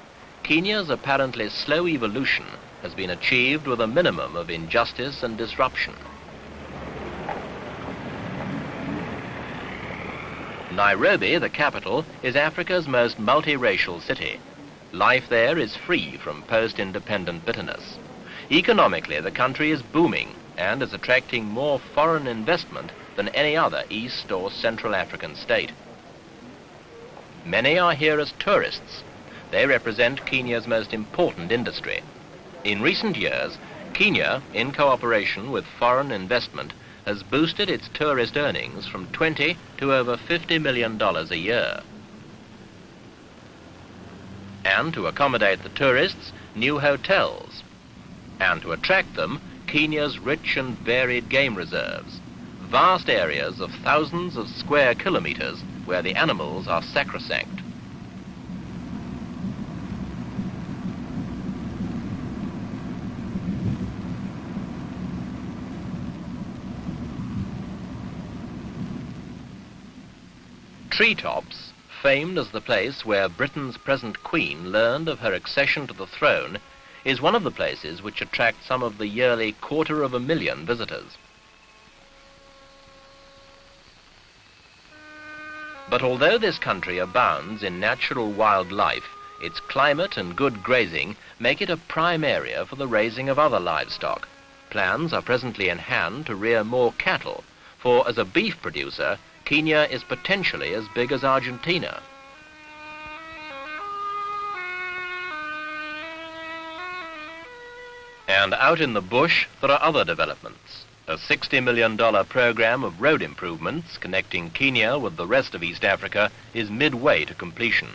C: Kenya's apparently slow evolution has been achieved with a minimum of injustice and disruption. Nairobi, the capital, is Africa's most multiracial city. Life there is free from post-independent bitterness. Economically, the country is booming and is attracting more foreign investment than any other East or Central African state. Many are here as tourists. They represent Kenya's most important industry. In recent years, Kenya, in cooperation with foreign investment, has boosted its tourist earnings from $20 to over $50 million a year. And to accommodate the tourists, new hotels. And to attract them, Kenya's rich and varied game reserves, vast areas of thousands of square kilometers where the animals are sacrosanct. Treetops, famed as the place where Britain's present Queen learned of her accession to the throne, is one of the places which attract some of the yearly 250,000 visitors. But although this country abounds in natural wildlife, its climate and good grazing make it a prime area for the raising of other livestock. Plans are presently in hand to rear more cattle, for as a beef producer, Kenya is potentially as big as Argentina. And out in the bush, there are other developments. A $60 million program of road improvements connecting Kenya with the rest of East Africa is midway to completion.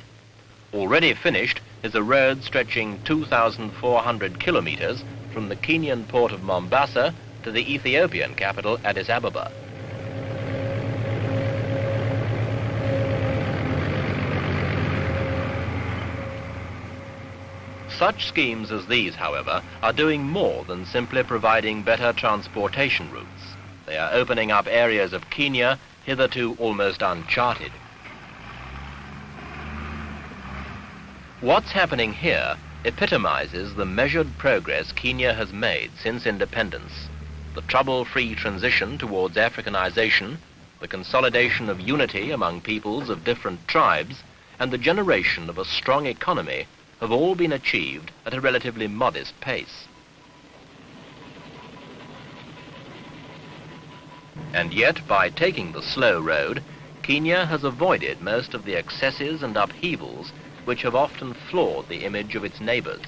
C: Already finished is a road stretching 2,400 kilometers from the Kenyan port of Mombasa to the Ethiopian capital Addis Ababa. Such schemes as these, however, are doing more than simply providing better transportation routes. They are opening up areas of Kenya hitherto almost uncharted. What's happening here epitomizes the measured progress Kenya has made since independence, the trouble-free transition towards Africanization, the consolidation of unity among peoples of different tribes, and the generation of a strong economy have all been achieved at a relatively modest pace. And yet, by taking the slow road, Kenya has avoided most of the excesses and upheavals which have often flawed the image of its neighbours.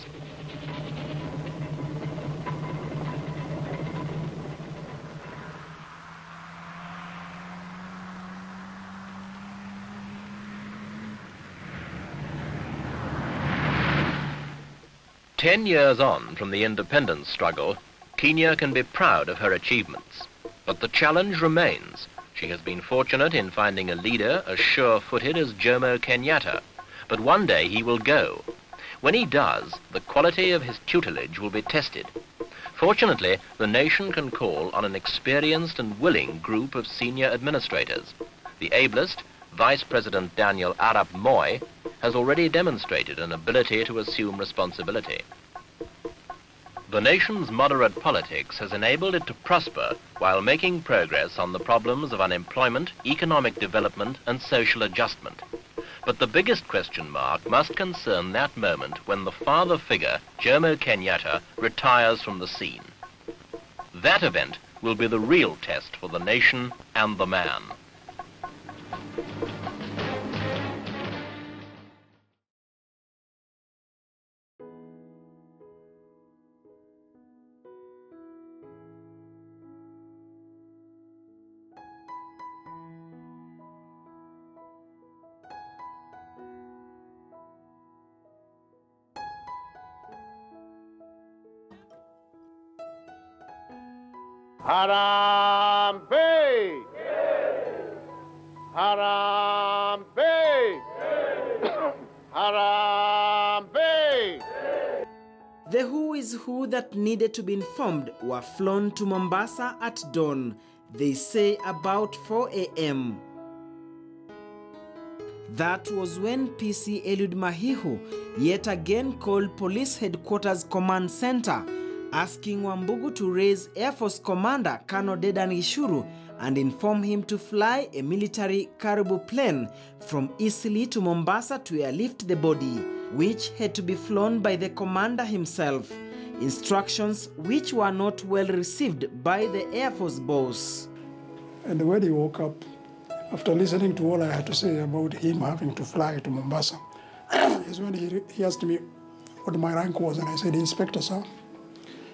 C: Ten years on from the independence struggle, Kenya can be proud of her achievements. But the challenge remains. She has been fortunate in finding a leader as sure-footed as Jomo Kenyatta. But one day he will go. When he does, the quality of his tutelage will be tested. Fortunately, the nation can call on an experienced and willing group of senior administrators. The ablest, Vice President Daniel Arap Moi, has already demonstrated an ability to assume responsibility. The nation's moderate politics has enabled it to prosper while making progress on the problems of unemployment, economic development and social adjustment. But the biggest question mark must concern that moment when the father figure, Jomo Kenyatta, retires from the scene. That event will be the real test for the nation and the man.
A: Harambe! Harambe! Harambe!
D: The who is who that needed to be informed were flown to Mombasa at dawn, they say about 4 a.m. That was when PC Eliud Mahihu yet again called Police Headquarters Command Center, asking Wambugu to raise Air Force Commander Colonel Dedan Ishuru and inform him to fly a military caribou plane from Eastleigh to Mombasa to airlift the body, which had to be flown by the commander himself. Instructions which were not well received by the Air Force boss.
H: And when he woke up, after listening to all I had to say about him having to fly to Mombasa, is when he asked me what my rank was, and I said, Inspector, sir.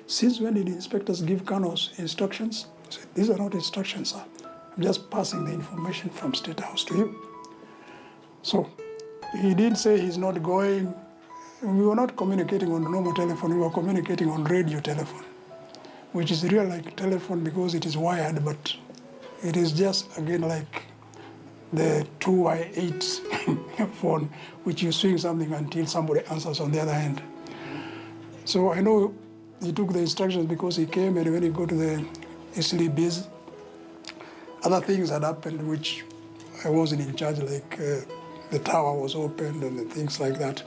H: Since when did inspectors give colonels instructions? I said, these are not instructions, sir. I'm just passing the information from State House to you. So he didn't say he's not going. We were not communicating on normal telephone, we were communicating on radio telephone, which is real like telephone because it is wired, but it is just, again, like the 2i8 phone, which you swing something until somebody answers on the other end. So I know he took the instructions because he came, and when he got to the Eastleigh base, other things had happened which I wasn't in charge, like the tower was opened and things like that.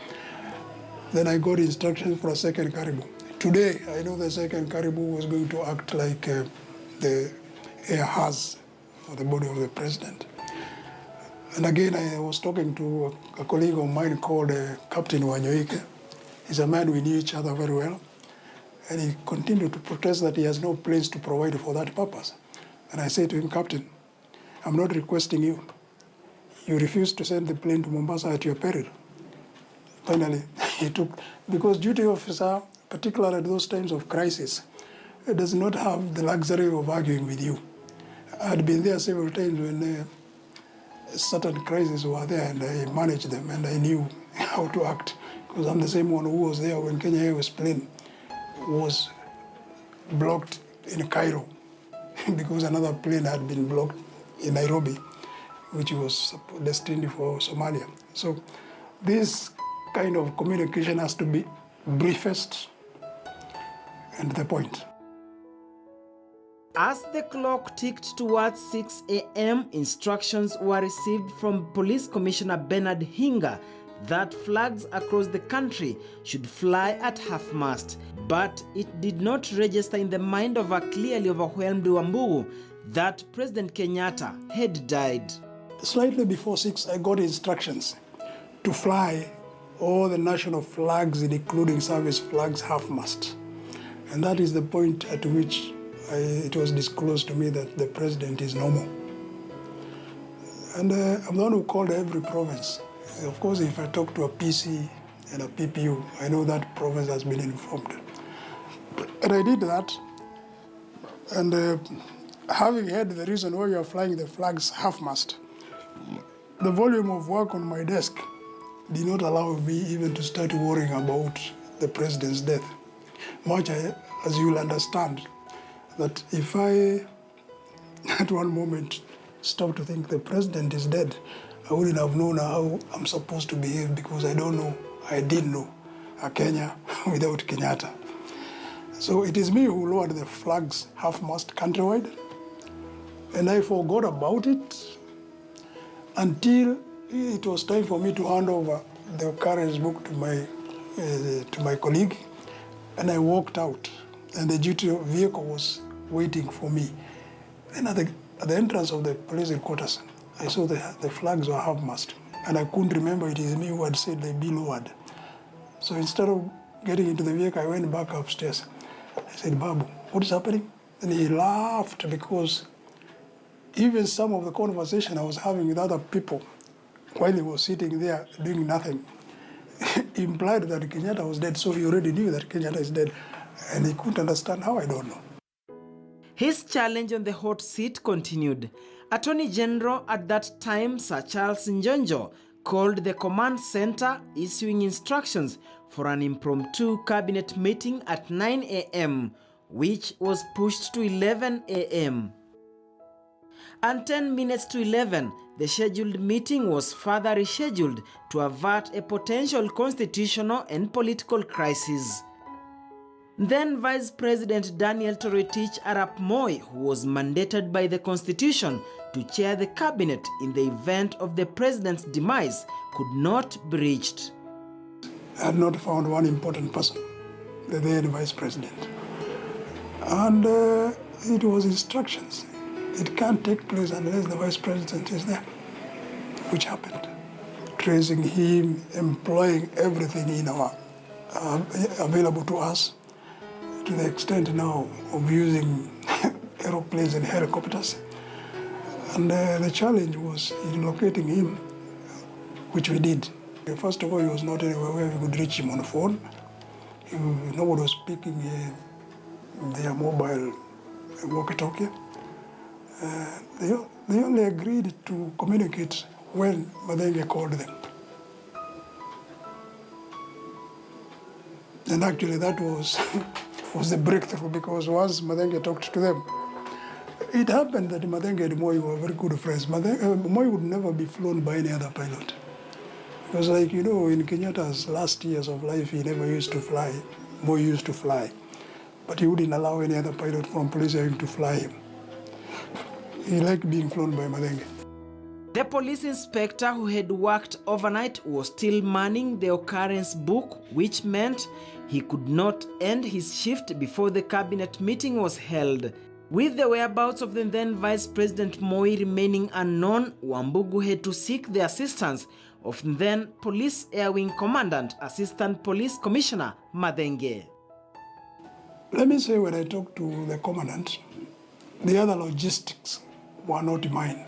H: Then I got instructions for a second caribou. Today, I know the second caribou was going to act like the air has for the body of the president. And again, I was talking to a colleague of mine called Captain Wanyoike. He's a man we knew each other very well. And he continued to protest that he has no planes to provide for that purpose. And I said to him, Captain, I'm not requesting you. You refused to send the plane to Mombasa at your peril. Finally, he took, because duty officer, particularly at those times of crisis, does not have the luxury of arguing with you. I had been there several times when certain crises were there, and I managed them, and I knew how to act, because I'm the same one who was there when Kenya Airways plane was blocked in Cairo because another plane had been blocked in Nairobi, which was destined for Somalia. So this kind of communication has to be briefest and the point.
D: As the clock ticked towards 6 a.m., instructions were received from Police Commissioner Bernard Hinga that flags across the country should fly at half-mast. But it did not register in the mind of a clearly overwhelmed Wambugu that President Kenyatta had died.
H: Slightly before 6, I got instructions to fly all the national flags, including service flags, half-mast. And that is the point at which it was disclosed to me that the president is no more. And I'm the one who called every province. Of course, if I talk to a PC and a PPU, I know that province has been informed. And I did that. And having heard the reason why you are flying the flags half-mast, the volume of work on my desk did not allow me even to start worrying about the president's death. Much as you will understand, that if I, at one moment, stop to think the president is dead, I wouldn't have known how I'm supposed to behave, because I didn't know a Kenya without Kenyatta. So it is me who lowered the flags half-mast countrywide, and I forgot about it until it was time for me to hand over the occurrence book to my colleague, and I walked out, and the duty vehicle was waiting for me. And at the entrance of the police headquarters, I saw the flags were half-mast, and I couldn't remember it is me who had said they be lowered. So instead of getting into the vehicle, I went back upstairs. I said, Babu, what is happening? And he laughed, because even some of the conversation I was having with other people while he was sitting there doing nothing implied that Kenyatta was dead. So he already knew that Kenyatta is dead, and he couldn't understand how, I don't know.
D: His challenge on the hot seat continued. Attorney General at that time, Sir Charles Njonjo, called the command center, issuing instructions for an impromptu cabinet meeting at 9 a.m., which was pushed to 11 a.m. And 10 minutes to 11, the scheduled meeting was further rescheduled to avert a potential constitutional and political crisis. Then Vice President Daniel Toroitich Arap Moi, who was mandated by the Constitution to chair the cabinet in the event of the president's demise, could not be reached.
H: I had not found one important person, the then Vice President. And it was instructions. It can't take place unless the Vice President is there, which happened. Tracing him, employing everything in our available to us, to the extent now of using aeroplanes and helicopters. And the challenge was in locating him, which we did. First of all, he was not anywhere where we could reach him on the phone. Nobody was speaking their mobile walkie-talkie. They only agreed to communicate when Madenge called them. And actually that was the breakthrough, because once Madenge talked to them, it happened that Madenge and Moi were very good friends. Moi would never be flown by any other pilot. Because like, you know, in Kenyatta's last years of life, he never used to fly. Moi used to fly. But he wouldn't allow any other pilot from police having to fly him. He liked being flown by Madenge.
D: The police inspector who had worked overnight was still manning the occurrence book, which meant he could not end his shift before the cabinet meeting was held. With the whereabouts of the then Vice President Moi remaining unknown, Wambugu had to seek the assistance of then Police Air Wing Commandant, Assistant Police Commissioner Madenge.
H: Let me say, when I talked to the commandant, the other logistics were not mine.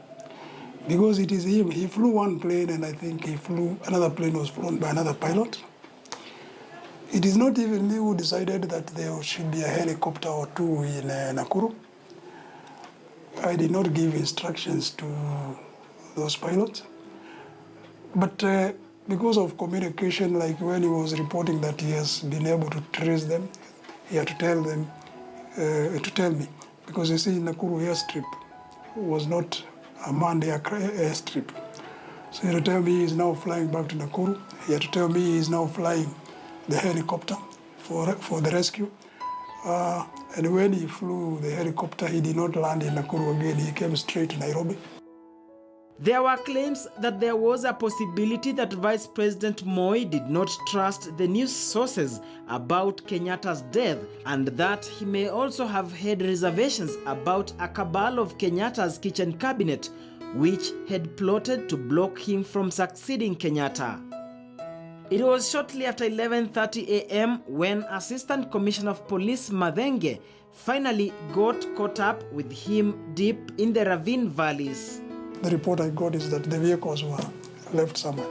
H: Because it is him. He flew one plane, and I think another plane was flown by another pilot. It is not even me who decided that there should be a helicopter or two in Nakuru. I did not give instructions to those pilots. But because of communication, like when he was reporting that he has been able to trace them, he had to tell me. Because you see, Nakuru airstrip was not a manned airstrip. So he had to tell me he is now flying back to Nakuru. He had to tell me he is now flying the helicopter for the rescue. And when he flew the helicopter, he did not land in Nakuru again. He came straight to Nairobi.
D: There were claims that there was a possibility that Vice President Moi did not trust the news sources about Kenyatta's death, and that he may also have had reservations about a cabal of Kenyatta's kitchen cabinet, which had plotted to block him from succeeding Kenyatta. It was shortly after 11:30 a.m. when Assistant Commissioner of Police Madenge finally got caught up with him deep in the ravine valleys.
H: The report I got is that the vehicles were left somewhere.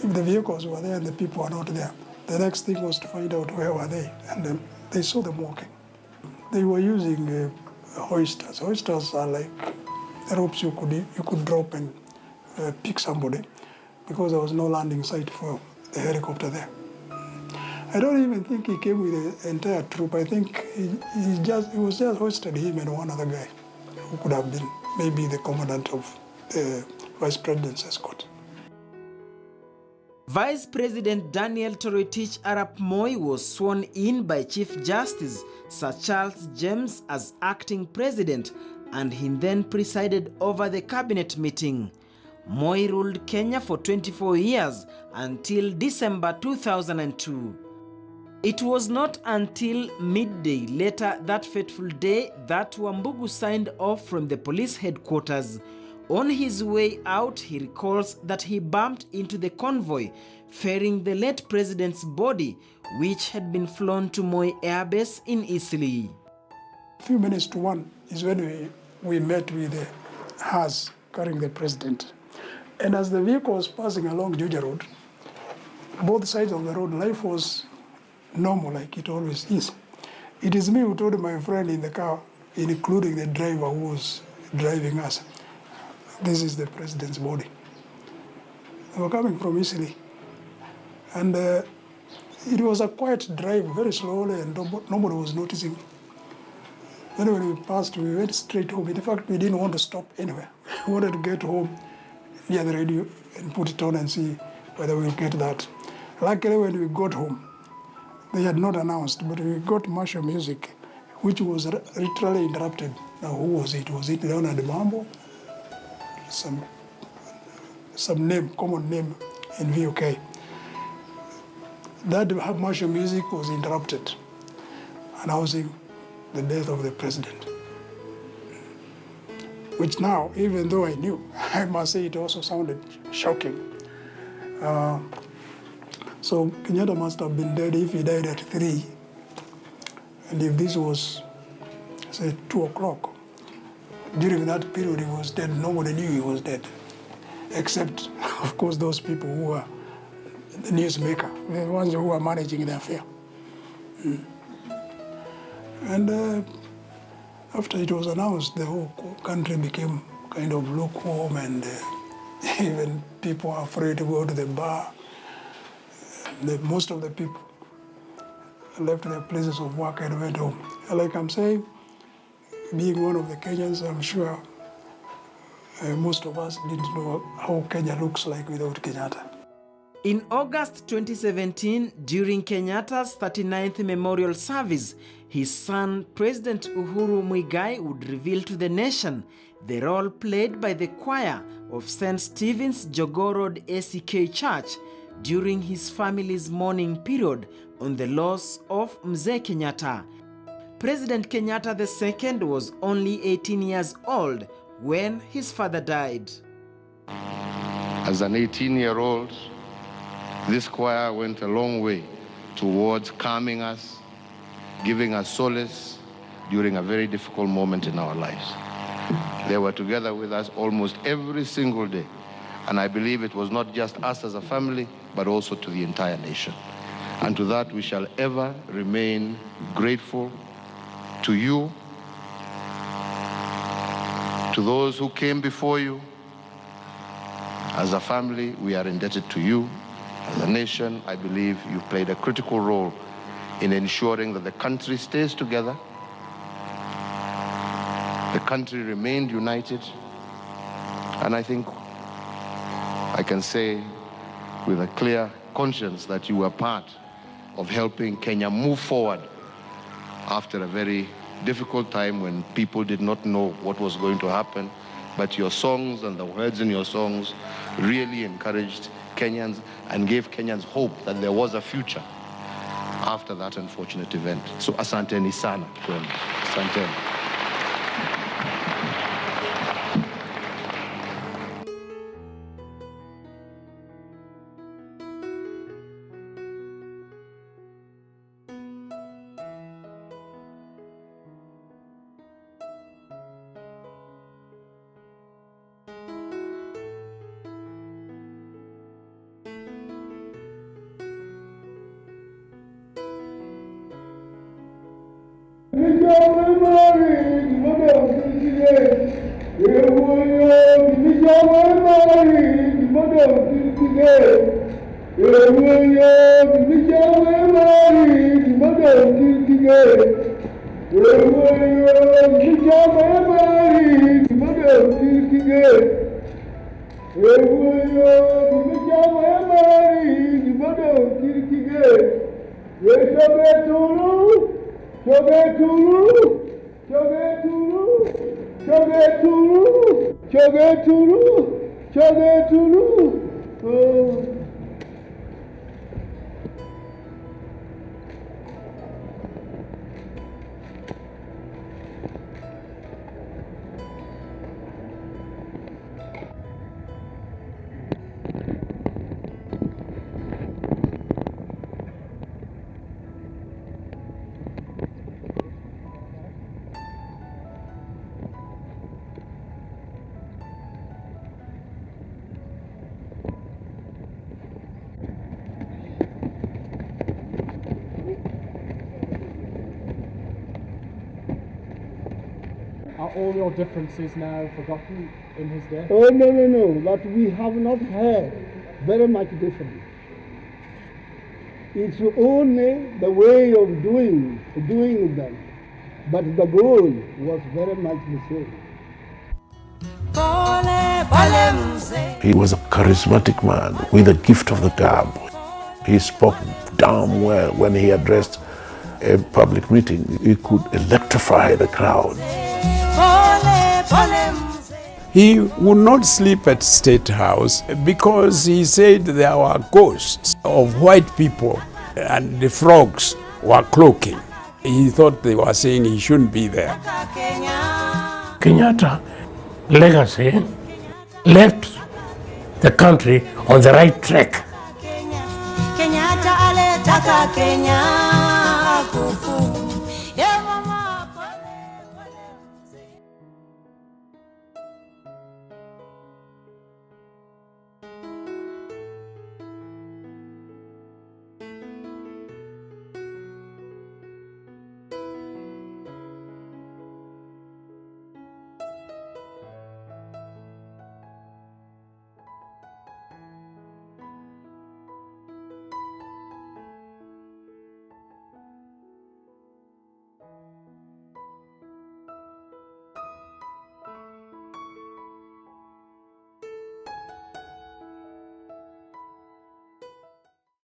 H: If the vehicles were there and the people were not there, the next thing was to find out where were they, and then they saw them walking. They were using hoisters. Hoisters are like ropes you could drop and pick somebody, because there was no landing site for the helicopter there. I don't even think he came with the entire troop. I think he was just hoisted him and one other guy who could have been maybe the commandant of the Vice President's escort.
D: Vice President Daniel Toroitich Arap Moi was sworn in by Chief Justice Sir Charles James as acting president, and he then presided over the cabinet meeting. Moi ruled Kenya for 24 years until December 2002. It was not until midday later that fateful day that Wambugu signed off from the police headquarters. On his way out, he recalls that he bumped into the convoy ferrying the late president's body, which had been flown to Moi Air Base in Eastleigh.
H: A few minutes to 1 is when we met with the hearse carrying the president. And as the vehicle was passing along Juja Road, both sides of the road, life was normal like it always is. It is me who told my friend in the car, including the driver who was driving us, this is the president's body. They were coming from Eastleigh. And it was a quiet drive, very slowly, and nobody was noticing. Then when we passed, we went straight home. In fact, we didn't want to stop anywhere. We wanted to get home near the radio and put it on and see whether we'll get that. Luckily, when we got home, they had not announced, but we got martial music, which was literally interrupted. Now, who was it? Was it Leonard Mambo? Some name, common name in VUK. That martial music was interrupted, announcing the death of the president. Which now, even though I knew, I must say it also sounded shocking. So Kenyatta must have been dead if he died at 3. And if this was, say, 2 o'clock, during that period he was dead. Nobody knew he was dead, except, of course, those people who were the newsmaker, the ones who were managing the affair. And after it was announced, the whole country became kind of lukewarm, and even people are afraid to go to the bar. Most of the people left their places of work and went home. Like I'm saying, being one of the Kenyans, I'm sure most of us didn't know how Kenya looks like without Kenyatta.
D: In August 2017, during Kenyatta's 39th memorial service, his son, President Uhuru Muigai, would reveal to the nation the role played by the choir of St. Stephen's Jogoo Road ACK Church during his family's mourning period on the loss of Mzee Kenyatta. President Kenyatta II was only 18 years old when his father died.
B: As an 18-year-old, this choir went a long way towards calming us, giving us solace during a very difficult moment in our lives. They were together with us almost every single day. And I believe it was not just us as a family, but also to the entire nation. And to that we shall ever remain grateful to you, to those who came before you. As a family, we are indebted to you. As a nation, I believe you played a critical role in ensuring that the country stays together. The country remained united. And I think I can say with a clear conscience that you were part of helping Kenya move forward after a very difficult time when people did not know what was going to happen. But your songs and the words in your songs really encouraged Kenyans and gave Kenyans hope that there was a future after that unfortunate event. So asanteni sana kwenu. Asanteni.
J: Are all your differences now forgotten in his death?
L: Oh, no, but we have not had very much difference. It's only the way of doing them, but the goal was very much the same.
W: He was a charismatic man with a gift of the gab. He spoke damn well when he addressed a public meeting. He could electrify the crowd.
X: He would not sleep at State House because he said there were ghosts of white people and the frogs were cloaking. He thought they were saying he shouldn't be there.
Y: Kenyatta's legacy left the country on the right track.
Z: Kenyatta aletaka Kenya kufu